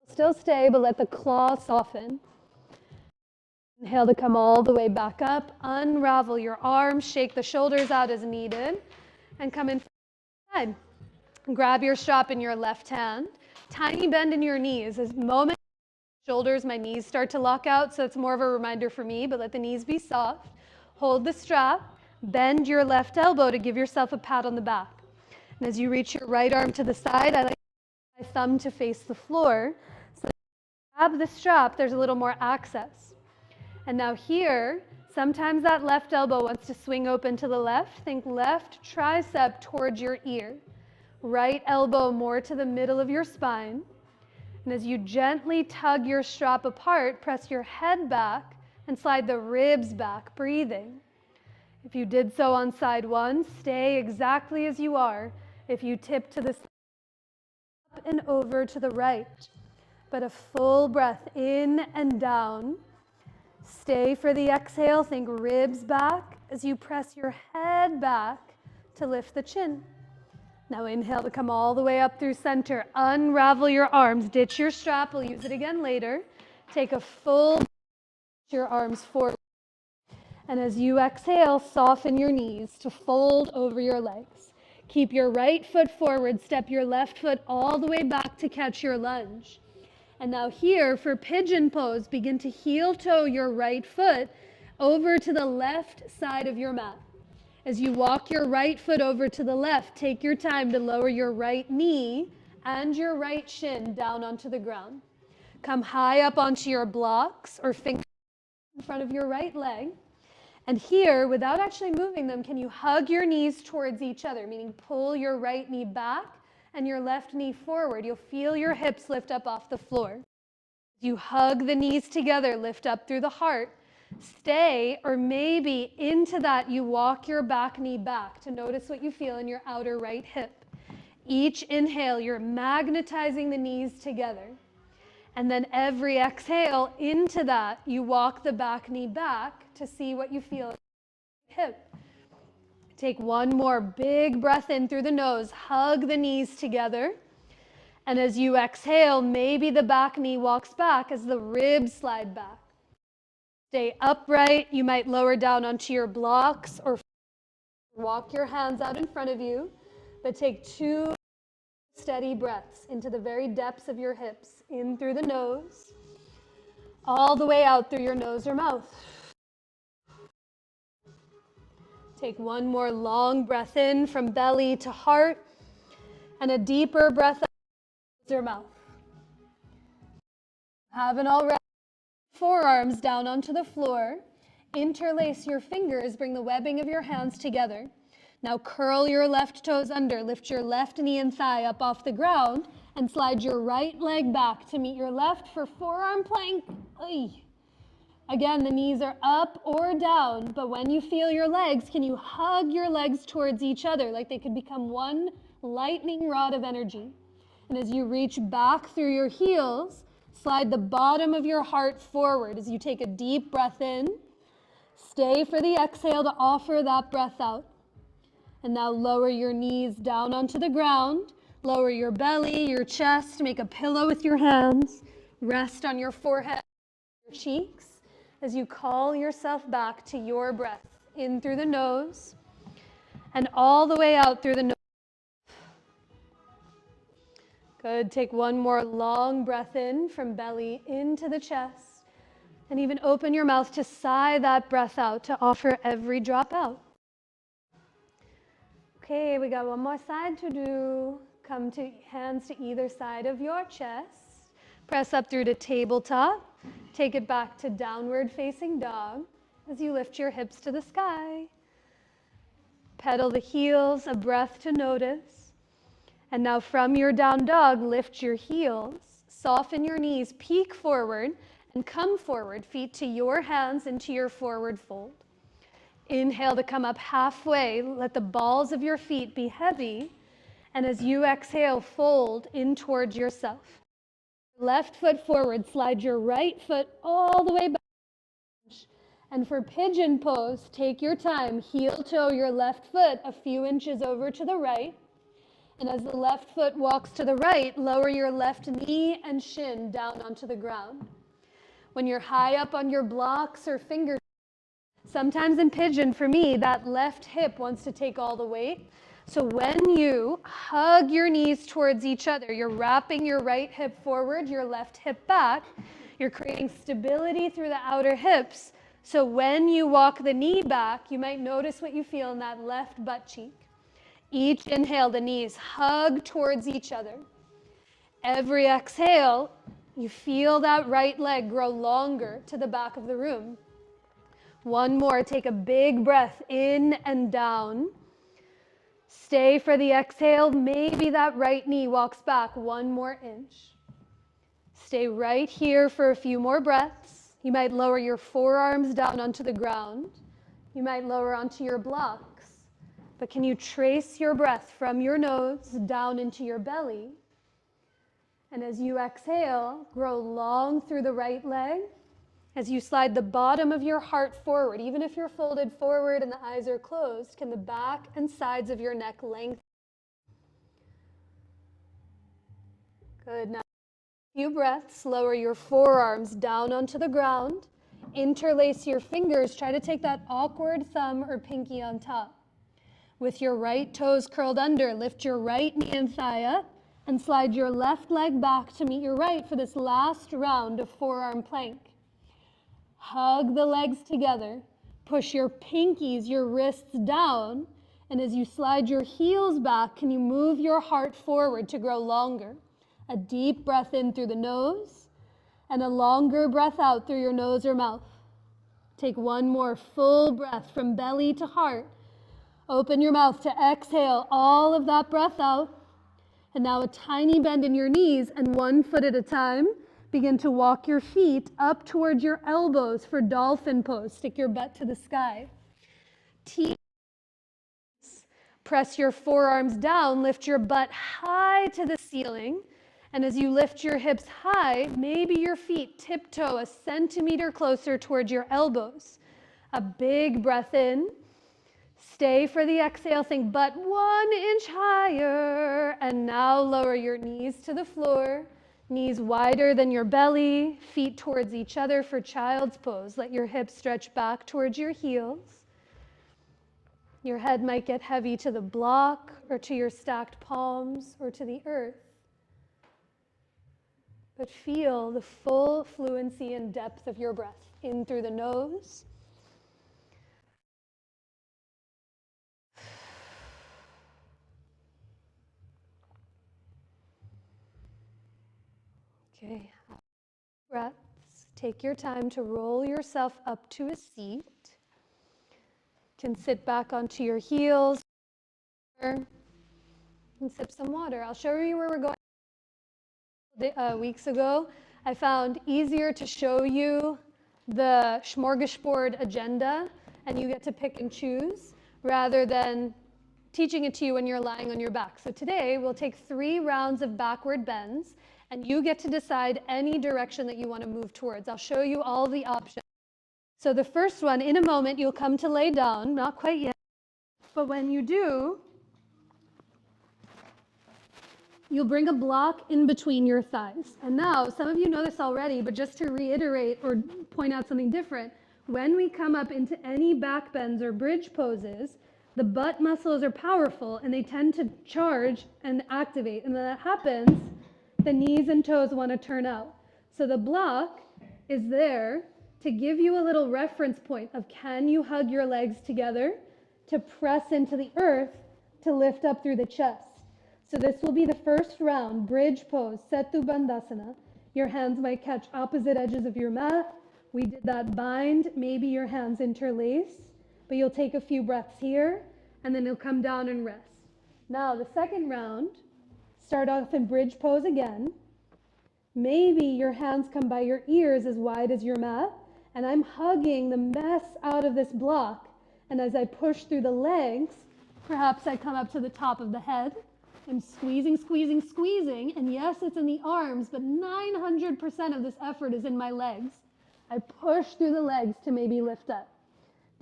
Still stay, but let the claw soften. Inhale to come all the way back up. Unravel your arms, shake the shoulders out as needed, and come in side. Grab your strap in your left hand. Tiny bend in your knees. As moment shoulders, my knees start to lock out, so it's more of a reminder for me, but let the knees be soft. Hold the strap. Bend your left elbow to give yourself a pat on the back. And as you reach your right arm to the side, I like my thumb to face the floor. So grab the strap, there's a little more access. And now here, sometimes that left elbow wants to swing open to the left. Think left tricep towards your ear. Right elbow more to the middle of your spine. And as you gently tug your strap apart, press your head back and slide the ribs back, breathing. If you did so on side one, stay exactly as you are. If you tip to the side, up and over to the right. But a full breath in and down. Stay for the exhale. Think ribs back as you press your head back to lift the chin. Now inhale to come all the way up through center. Unravel your arms. Ditch your strap. We'll use it again later. Take a full breath, your arms forward. And as you exhale, soften your knees to fold over your legs. Keep your right foot forward. Step your left foot all the way back to catch your lunge. And now here for pigeon pose, begin to heel toe your right foot over to the left side of your mat. As you walk your right foot over to the left, take your time to lower your right knee and your right shin down onto the ground. Come high up onto your blocks or fingers in front of your right leg. And here, without actually moving them, can you hug your knees towards each other, meaning pull your right knee back and your left knee forward. You'll feel your hips lift up off the floor. You hug the knees together, lift up through the heart. Stay, or maybe into that you walk your back knee back to notice what you feel in your outer right hip. Each inhale, you're magnetizing the knees together. And then every exhale into that, you walk the back knee back to see what you feel in hip. Take one more big breath in through the nose. Hug the knees together. And as you exhale, maybe the back knee walks back as the ribs slide back. Stay upright. You might lower down onto your blocks or walk your hands out in front of you, but take 2 steady breaths into the very depths of your hips, in through the nose, all the way out through your nose or mouth. Take one more long breath in from belly to heart, and a deeper breath out through your mouth. Haven't already, forearms down onto the floor. Interlace your fingers, bring the webbing of your hands together. Now curl your left toes under, lift your left knee and thigh up off the ground, and slide your right leg back to meet your left for forearm plank. Again, the knees are up or down, but when you feel your legs, can you hug your legs towards each other like they could become one lightning rod of energy? And as you reach back through your heels, slide the bottom of your heart forward as you take a deep breath in. Stay for the exhale to offer that breath out. And now lower your knees down onto the ground. Lower your belly, your chest, make a pillow with your hands. Rest on your forehead, your cheeks, as you call yourself back to your breath. In through the nose and all the way out through the nose. Good. Take one more long breath in from belly into the chest. And even open your mouth to sigh that breath out to offer every drop out. Okay, we got one more side to do. Come to hands to either side of your chest. Press up through to tabletop. Take it back to downward facing dog as you lift your hips to the sky. Pedal the heels, a breath to notice. And now from your down dog, lift your heels, soften your knees, peek forward, and come forward, feet to your hands into your forward fold. Inhale to come up halfway. Let the balls of your feet be heavy. And as you exhale, fold in towards yourself. Left foot forward, slide your right foot all the way back. And for pigeon pose, take your time. Heel toe your left foot a few inches over to the right. And as the left foot walks to the right, lower your left knee and shin down onto the ground. When you're high up on your blocks or fingers, sometimes in pigeon, for me, that left hip wants to take all the weight. So when you hug your knees towards each other, you're wrapping your right hip forward, your left hip back. You're creating stability through the outer hips. So when you walk the knee back, you might notice what you feel in that left butt cheek. Each inhale, the knees hug towards each other. Every exhale, you feel that right leg grow longer to the back of the room. One more, take a big breath in and down. Stay for the exhale. Maybe that right knee walks back 1 more inch. Stay right here for a few more breaths. You might lower your forearms down onto the ground. You might lower onto your blocks. But can you trace your breath from your nose down into your belly? And as you exhale, grow long through the right leg. As you slide the bottom of your heart forward, even if you're folded forward and the eyes are closed, can the back and sides of your neck lengthen? Good. Now, a few breaths. Lower your forearms down onto the ground. Interlace your fingers. Try to take that awkward thumb or pinky on top. With your right toes curled under, lift your right knee and thigh up and slide your left leg back to meet your right for this last round of forearm plank. Hug the legs together. Push your pinkies, your wrists down. And as you slide your heels back, can you move your heart forward to grow longer? A deep breath in through the nose and a longer breath out through your nose or mouth. Take one more full breath from belly to heart. Open your mouth to exhale all of that breath out. And now a tiny bend in your knees, and 1 foot at a time, begin to walk your feet up towards your elbows for dolphin pose. Stick your butt to the sky. Press your forearms down, lift your butt high to the ceiling. And as you lift your hips high, maybe your feet tiptoe a centimeter closer towards your elbows. A big breath in. Stay for the exhale, think butt 1 inch higher, and now lower your knees to the floor, knees wider than your belly, feet towards each other for child's pose. Let your hips stretch back towards your heels. Your head might get heavy to the block or to your stacked palms or to the earth. But feel the full fluency and depth of your breath in through the nose. Okay, breaths. Take your time to roll yourself up to a seat. You can sit back onto your heels and sip some water. I'll show you where we're going. Weeks ago, I found easier to show you the smorgasbord agenda, and you get to pick and choose rather than teaching it to you when you're lying on your back. So today we'll take 3 rounds of backward bends, and you get to decide any direction that you want to move towards. I'll show you all the options. So the first one, in a moment, you'll come to lay down, not quite yet, but when you do, you'll bring a block in between your thighs. And now, some of you know this already, but just to reiterate or point out something different, when we come up into any back bends or bridge poses, the butt muscles are powerful and they tend to charge and activate. And when that happens, the knees and toes want to turn out. So the block is there to give you a little reference point of, can you hug your legs together to press into the earth to lift up through the chest. So this will be the first round, bridge pose, Setu Bandhasana. Your hands might catch opposite edges of your mat. We did that bind, maybe your hands interlace, but you'll take a few breaths here, and then you'll come down and rest. Now the second round, start off in bridge pose again. Maybe your hands come by your ears as wide as your mat, and I'm hugging the mess out of this block. And as I push through the legs, perhaps I come up to the top of the head. I'm squeezing, squeezing, squeezing, and yes, it's in the arms, but 900% of this effort is in my legs. I push through the legs to maybe lift up.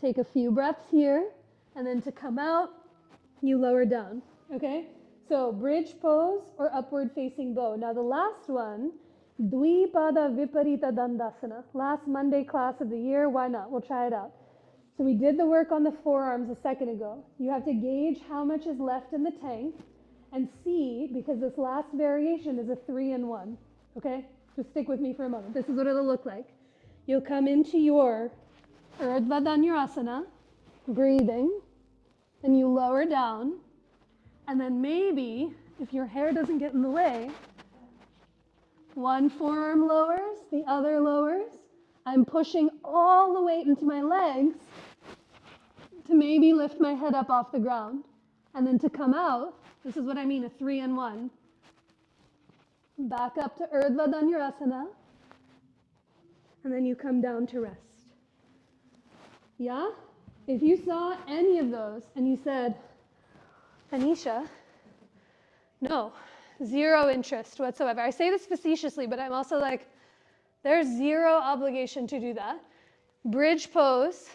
Take a few breaths here, and then to come out, you lower down, okay? So bridge pose or upward facing bow. Now the last one, Dvipada Viparita Dandasana. Last Monday class of the year, why not? We'll try it out. So we did the work on the forearms a second ago. You have to gauge how much is left in the tank and see, because this last variation is a 3-in-1, okay? Just stick with me for a moment. This is what it'll look like. You'll come into your Urdhva Dhanurasana, breathing, and you lower down, and then maybe, if your hair doesn't get in the way, one forearm lowers, the other lowers. I'm pushing all the weight into my legs to maybe lift my head up off the ground. And then to come out, this is what I mean, a 3-in-1. Back up to Urdhva Dhanurasana, and then you come down to rest. Yeah? If you saw any of those and you said, Anisha, no, 0 interest whatsoever. I say this facetiously, but I'm also like, there's 0 obligation to do that. Bridge pose,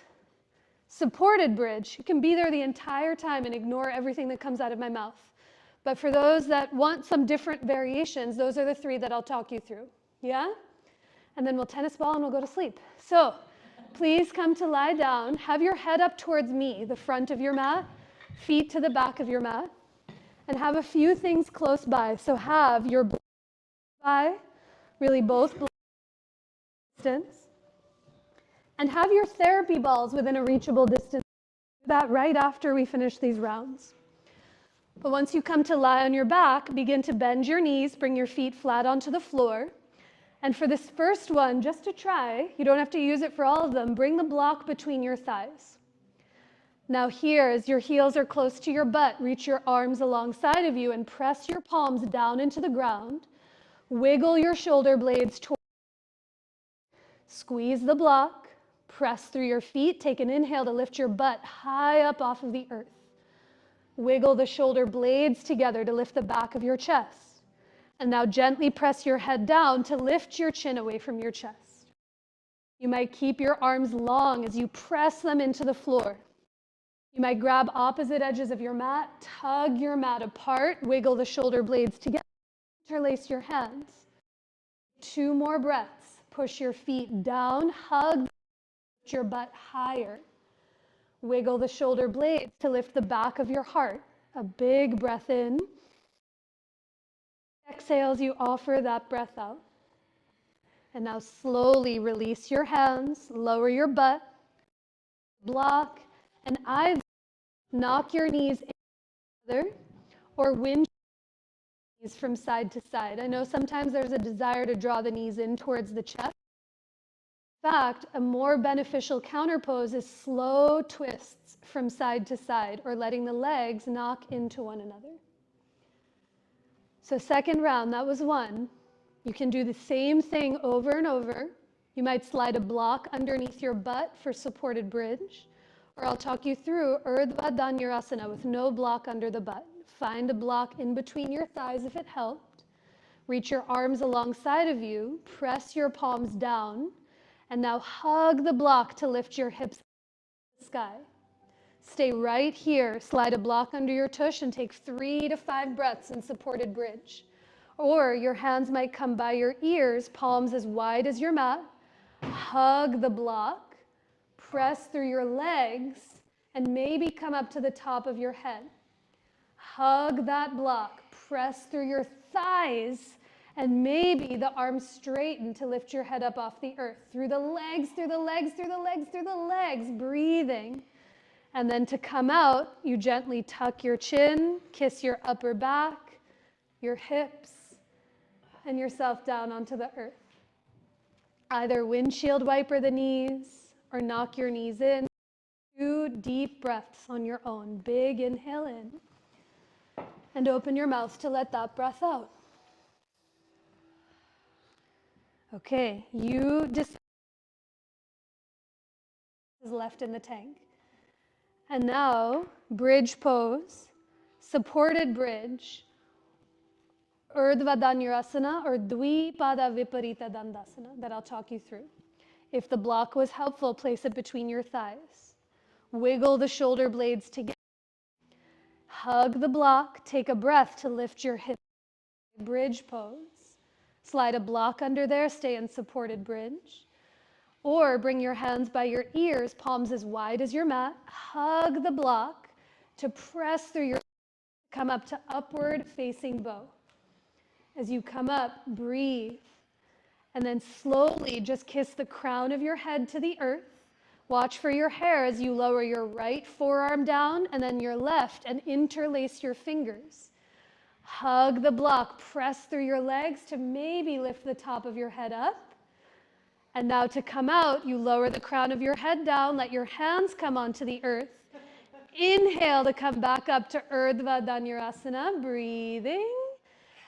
supported bridge. You can be there the entire time and ignore everything that comes out of my mouth. But for those that want some different variations, those are the 3 that I'll talk you through. Yeah? And then we'll tennis ball and we'll go to sleep. So please come to lie down. Have your head up towards me, the front of your mat, feet to the back of your mat, and have a few things close by. So have your by, really both distance, and have your therapy balls within a reachable distance. Do that right after we finish these rounds. But once you come to lie on your back, begin to bend your knees, bring your feet flat onto the floor. And for this first one, just to try, you don't have to use it for all of them, bring the block between your thighs. Now here, as your heels are close to your butt, reach your arms alongside of you and press your palms down into the ground. Wiggle your shoulder blades toward. Squeeze the block, press through your feet, take an inhale to lift your butt high up off of the earth. Wiggle the shoulder blades together to lift the back of your chest. And now gently press your head down to lift your chin away from your chest. You might keep your arms long as you press them into the floor. You might grab opposite edges of your mat, tug your mat apart, wiggle the shoulder blades together, interlace your hands. 2 more breaths. Push your feet down, hug your butt higher. Wiggle the shoulder blades to lift the back of your heart. A big breath in. Exhale as you offer that breath out. And now slowly release your hands, lower your butt, block, and either knock your knees together or winch knees from side to side. I know sometimes there's a desire to draw the knees in towards the chest. In fact, a more beneficial counter pose is slow twists from side to side or letting the legs knock into one another. So second round, that was 1. You can do the same thing over and over. You might slide a block underneath your butt for supported bridge, or I'll talk you through Urdhva Dhanurasana with no block under the butt. Find a block in between your thighs if it helped. Reach your arms alongside of you, press your palms down, and now hug the block to lift your hips to the sky. Stay right here, slide a block under your tush and take 3 to 5 breaths in supported bridge. Or your hands might come by your ears, palms as wide as your mat. Hug the block, press through your legs, and maybe come up to the top of your head. Hug that block, press through your thighs, and maybe the arms straighten to lift your head up off the earth. Through the legs, through the legs, through the legs, through the legs, breathing. And then to come out, you gently tuck your chin, kiss your upper back, your hips, and yourself down onto the earth. Either windshield wiper the knees or knock your knees in. 2 deep breaths on your own. Big inhale in. And open your mouth to let that breath out. Okay, you decide what is left in the tank. And now, bridge pose, supported bridge, Urdhva Dhanurasana or Dvipada Viparita Dandasana that I'll talk you through. If the block was helpful, place it between your thighs. Wiggle the shoulder blades together. Hug the block, take a breath to lift your hips. Bridge pose. Slide a block under there, stay in supported bridge. Or bring your hands by your ears, palms as wide as your mat. Hug the block to press through your, come up to upward facing bow. As you come up, breathe. And then slowly just kiss the crown of your head to the earth. Watch for your hair as you lower your right forearm down and then your left and interlace your fingers. Hug the block, press through your legs to maybe lift the top of your head up. And now to come out, you lower the crown of your head down, let your hands come onto the earth. Inhale to come back up to Urdhva Dhanurasana, breathing.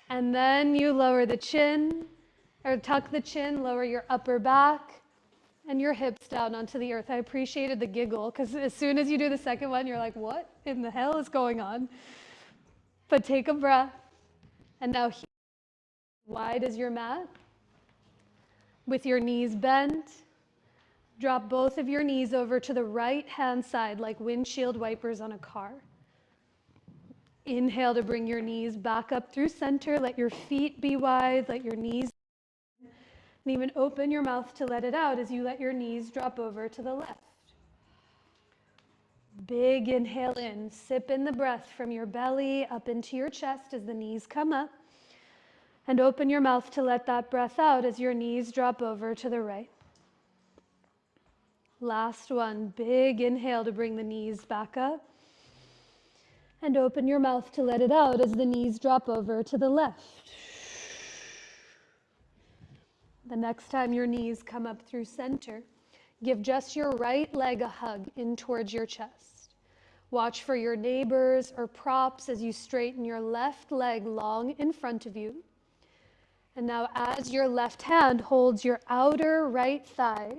And then you lower the chin, or tuck the chin, lower your upper back, and your hips down onto the earth. I appreciated the giggle, because as soon as you do the second one, you're like, what in the hell is going on? But take a breath, and now wide as your mat. With your knees bent, drop both of your knees over to the right-hand side like windshield wipers on a car. Inhale to bring your knees back up through center. Let your feet be wide, let your knees, and even open your mouth to let it out as you let your knees drop over to the left. Big inhale in, sip in the breath from your belly up into your chest as the knees come up. And open your mouth to let that breath out as your knees drop over to the right. Last one, big inhale to bring the knees back up. And open your mouth to let it out as the knees drop over to the left. The next time your knees come up through center, give just your right leg a hug in towards your chest. Watch for your neighbors or props as you straighten your left leg long in front of you. And now as your left hand holds your outer right thigh,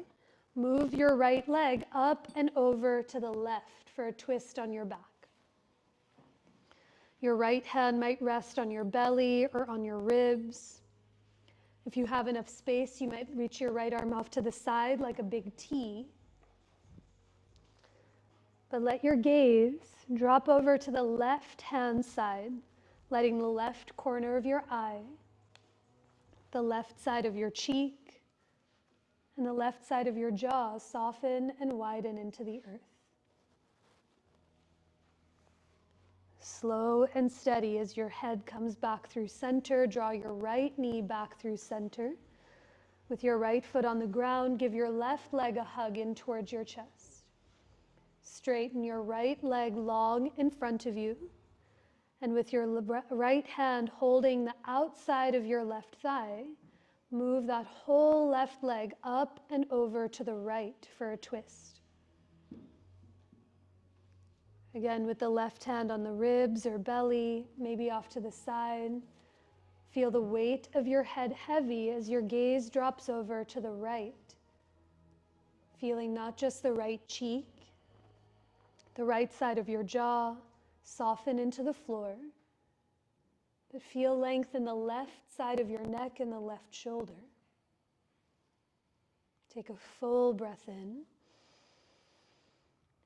move your right leg up and over to the left for a twist on your back. Your right hand might rest on your belly or on your ribs. If you have enough space, you might reach your right arm off to the side like a big T. But let your gaze drop over to the left hand side, letting the left corner of your eye, the left side of your cheek, and the left side of your jaw soften and widen into the earth. Slow and steady as your head comes back through center, draw your right knee back through center. With your right foot on the ground, give your left leg a hug in towards your chest. Straighten your right leg long in front of you. And with your right hand holding the outside of your left thigh, move that whole left leg up and over to the right for a twist. Again, with the left hand on the ribs or belly, maybe off to the side. Feel the weight of your head heavy as your gaze drops over to the right. Feeling not just the right cheek, the right side of your jaw soften into the floor, but feel length in the left side of your neck and the left shoulder. Take a full breath in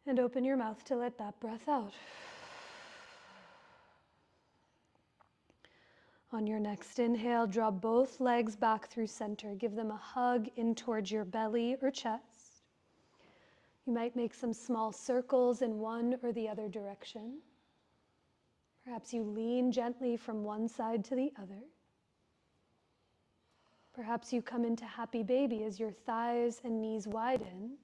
and open your mouth to let that breath out. On your next inhale, draw both legs back through center. Give them a hug in towards your belly or chest. You might make some small circles in one or the other direction. Perhaps you lean gently from one side to the other. Perhaps you come into happy baby as your thighs and knees widen.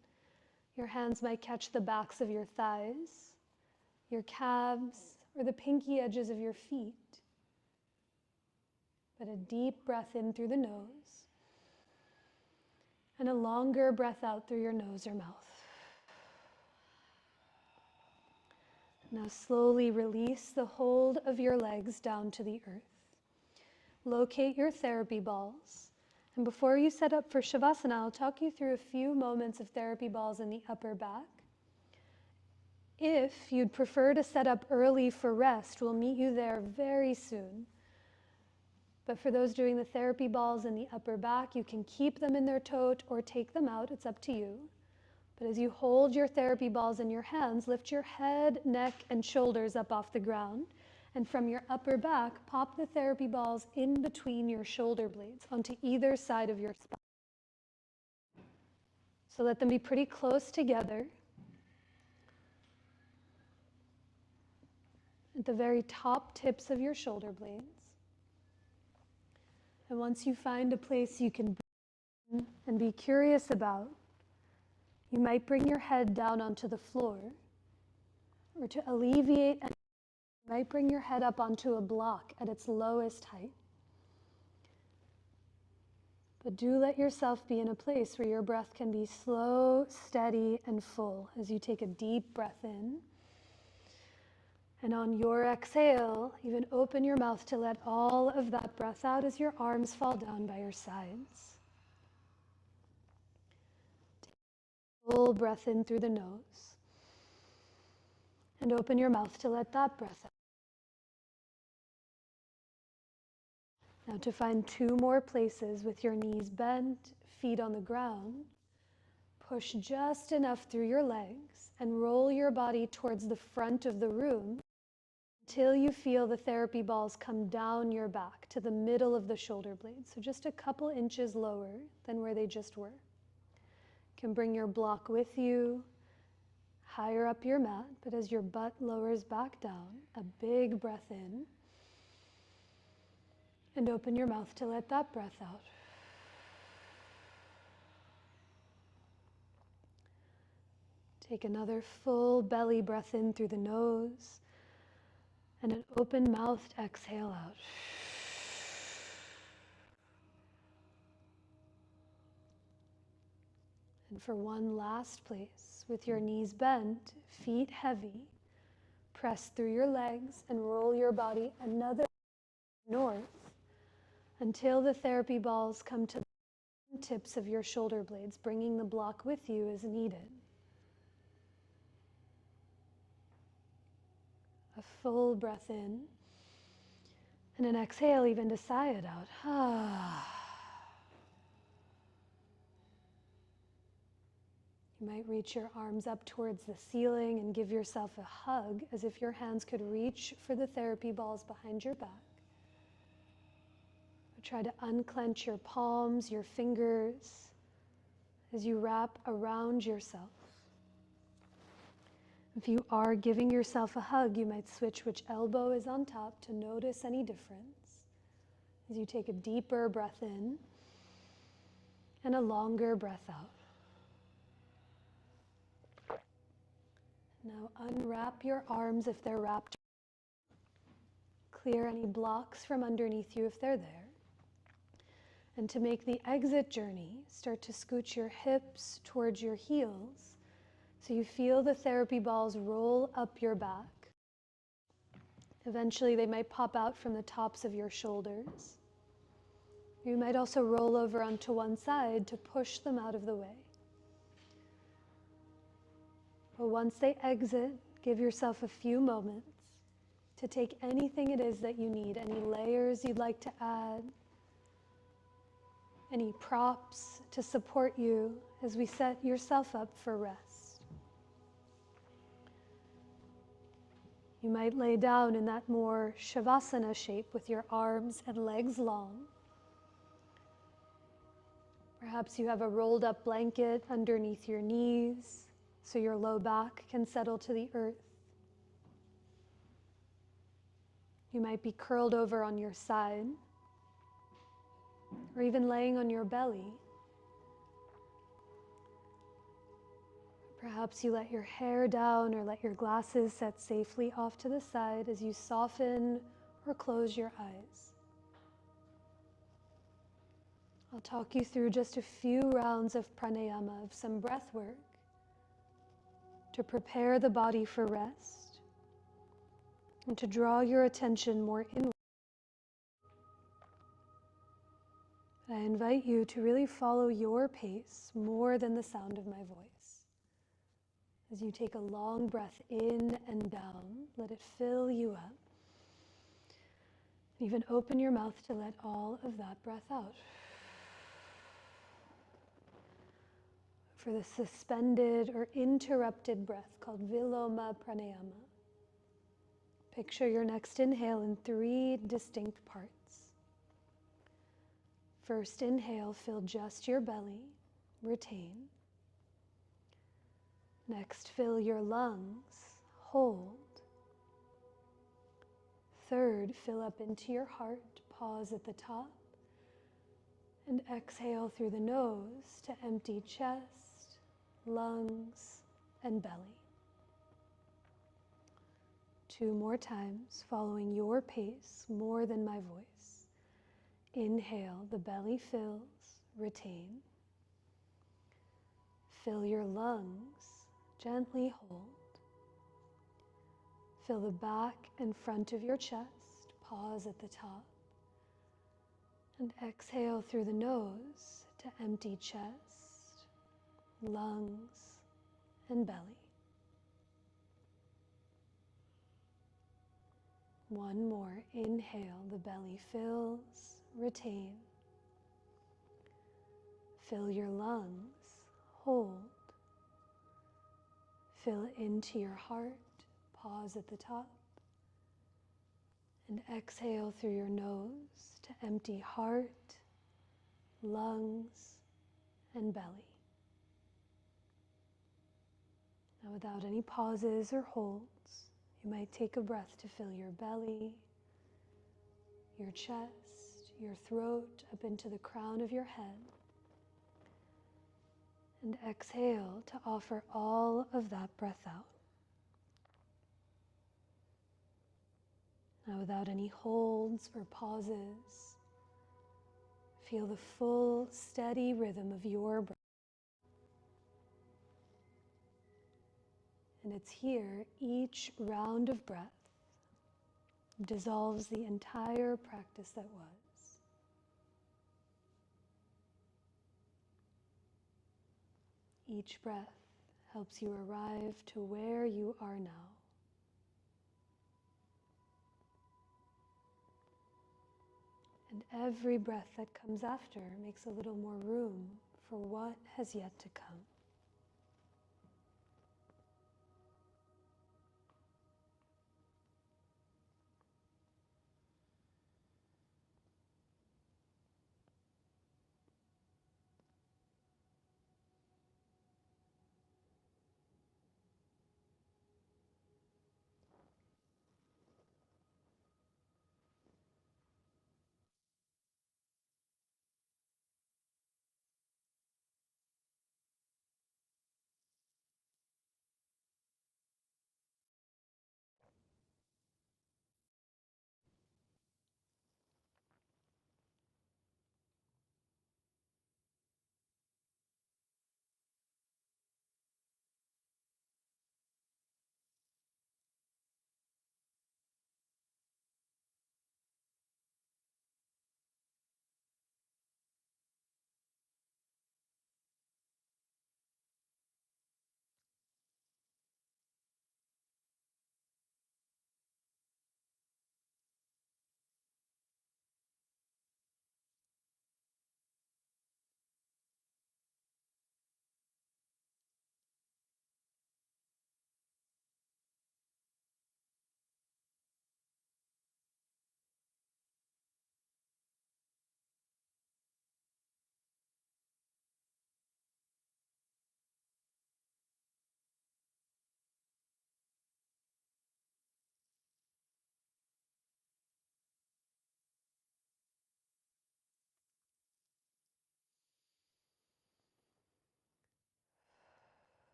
Your hands might catch the backs of your thighs, your calves, or the pinky edges of your feet. But a deep breath in through the nose and a longer breath out through your nose or mouth. Now slowly release the hold of your legs down to the earth. Locate your therapy balls. And before you set up for Shavasana, I'll talk you through a few moments of therapy balls in the upper back. If you'd prefer to set up early for rest, we'll meet you there very soon. But for those doing the therapy balls in the upper back, you can keep them in their tote or take them out. It's up to you. But as you hold your therapy balls in your hands, lift your head, neck, and shoulders up off the ground. And from your upper back, pop the therapy balls in between your shoulder blades onto either side of your spine. So let them be pretty close together. At the very top tips of your shoulder blades. And once you find a place you can breathe and be curious about, you might bring your head down onto the floor, or to alleviate, you might bring your head up onto a block at its lowest height. But do let yourself be in a place where your breath can be slow, steady, and full as you take a deep breath in. And on your exhale, even open your mouth to let all of that breath out as your arms fall down by your sides. Full breath in through the nose. And open your mouth to let that breath out. Now to find two more places with your knees bent, feet on the ground, push just enough through your legs and roll your body towards the front of the room until you feel the therapy balls come down your back to the middle of the shoulder blades, so just a couple inches lower than where they just were. You can bring your block with you higher up your mat, but as your butt lowers back down, a big breath in, and open your mouth to let that breath out. Take another full belly breath in through the nose, and an open-mouthed exhale out. And for one last place, with your knees bent, feet heavy, press through your legs and roll your body another north until the therapy balls come to the tips of your shoulder blades, bringing the block with you as needed. A full breath in, and an exhale even to sigh it out. You might reach your arms up towards the ceiling and give yourself a hug as if your hands could reach for the therapy balls behind your back. Or try to unclench your palms, your fingers, as you wrap around yourself. If you are giving yourself a hug, you might switch which elbow is on top to notice any difference as you take a deeper breath in and a longer breath out. Now unwrap your arms if they're wrapped. Clear any blocks from underneath you if they're there. And to make the exit journey, start to scooch your hips towards your heels so you feel the therapy balls roll up your back. Eventually they might pop out from the tops of your shoulders. You might also roll over onto one side to push them out of the way. But once they exit, give yourself a few moments to take anything it is that you need, any layers you'd like to add, any props to support you as we set yourself up for rest. You might lay down in that more Shavasana shape with your arms and legs long. Perhaps you have a rolled up blanket underneath your knees so your low back can settle to the earth. You might be curled over on your side or even laying on your belly. Perhaps you let your hair down or let your glasses set safely off to the side as you soften or close your eyes. I'll talk you through just a few rounds of pranayama, of some breath work, to prepare the body for rest and to draw your attention more inward. I invite you to really follow your pace more than the sound of my voice. As you take a long breath in and down, let it fill you up. Even open your mouth to let all of that breath out. For the suspended or interrupted breath called Viloma Pranayama, picture your next inhale in 3 distinct parts. First inhale, fill just your belly, retain. Next, fill your lungs, hold. Third, fill up into your heart, pause at the top. And exhale through the nose to empty chest, lungs, and belly. 2 more times, following your pace more than my voice. Inhale, the belly fills, retain. Fill your lungs, gently hold. Fill the back and front of your chest, pause at the top. And exhale through the nose to empty chest, lungs, and belly. 1 more. Inhale, the belly fills, retain. Fill your lungs, hold. Fill into your heart, pause at the top. And exhale through your nose to empty heart, lungs, and belly. Now, without any pauses or holds, you might take a breath to fill your belly, your chest, your throat, up into the crown of your head. And exhale to offer all of that breath out. Now, without any holds or pauses, feel the full, steady rhythm of your breath. And it's here, each round of breath dissolves the entire practice that was. Each breath helps you arrive to where you are now. And every breath that comes after makes a little more room for what has yet to come.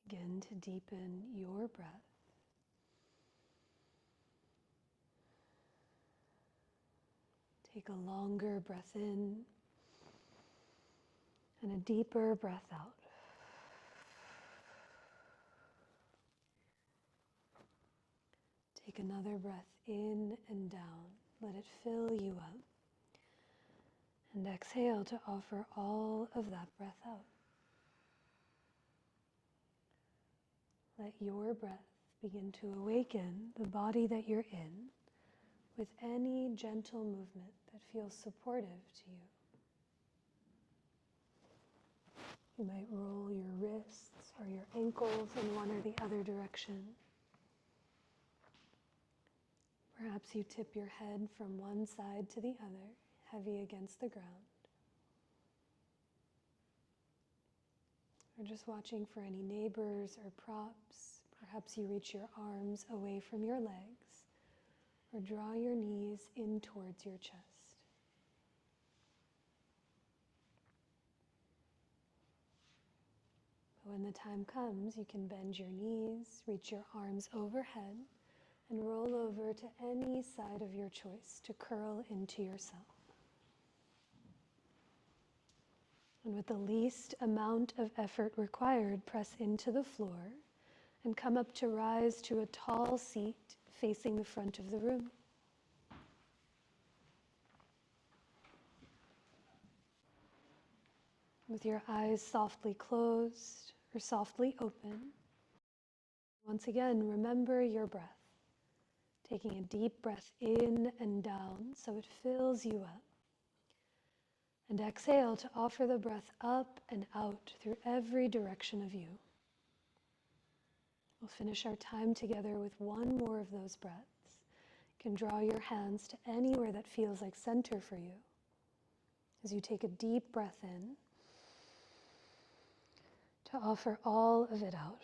Begin to deepen your breath. Take a longer breath in and a deeper breath out. Take another breath in and down. Let it fill you up. And exhale to offer all of that breath out. Let your breath begin to awaken the body that you're in with any gentle movement that feels supportive to you. You might roll your wrists or your ankles in one or the other direction. Perhaps you tip your head from one side to the other, heavy against the ground. Or just watching for any neighbors or props. Perhaps you reach your arms away from your legs or draw your knees in towards your chest. But when the time comes, you can bend your knees, reach your arms overhead, and roll over to any side of your choice to curl into yourself. And with the least amount of effort required, press into the floor and come up to rise to a tall seat facing the front of the room. With your eyes softly closed or softly open, once again, remember your breath. Taking a deep breath in and down so it fills you up. And exhale to offer the breath up and out through every direction of you. We'll finish our time together with one more of those breaths. You can draw your hands to anywhere that feels like center for you. As you take a deep breath in, to offer all of it out.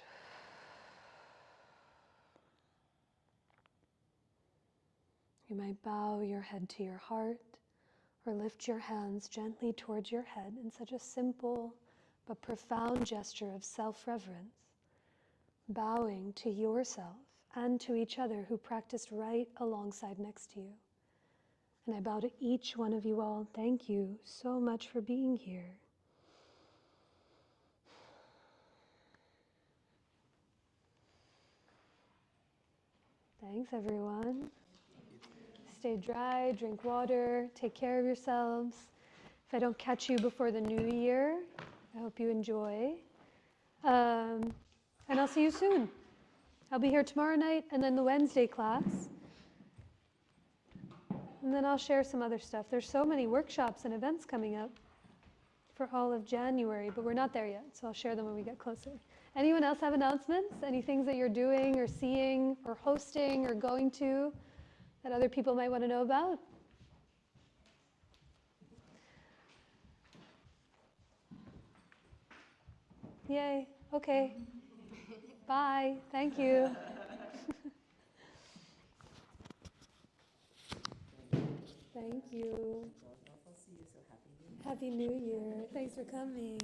You might bow your head to your heart or lift your hands gently towards your head in such a simple but profound gesture of self-reverence, bowing to yourself and to each other who practiced right alongside next to you. And I bow to each one of you all. Thank you so much for being here. Thanks, everyone. Stay dry, drink water, take care of yourselves. If I don't catch you before the new year, I hope you enjoy. And I'll see you soon. I'll be here tomorrow night and then the Wednesday class. And then I'll share some other stuff. There's so many workshops and events coming up for all of January, but we're not there yet, so I'll share them when we get closer. Anyone else have announcements? Any things that you're doing or seeing or hosting or going to that other people might want to know about? Yay, okay. Bye, thank you. Thank you. I'll see you, so happy New Year. Happy New Year. Thanks for coming.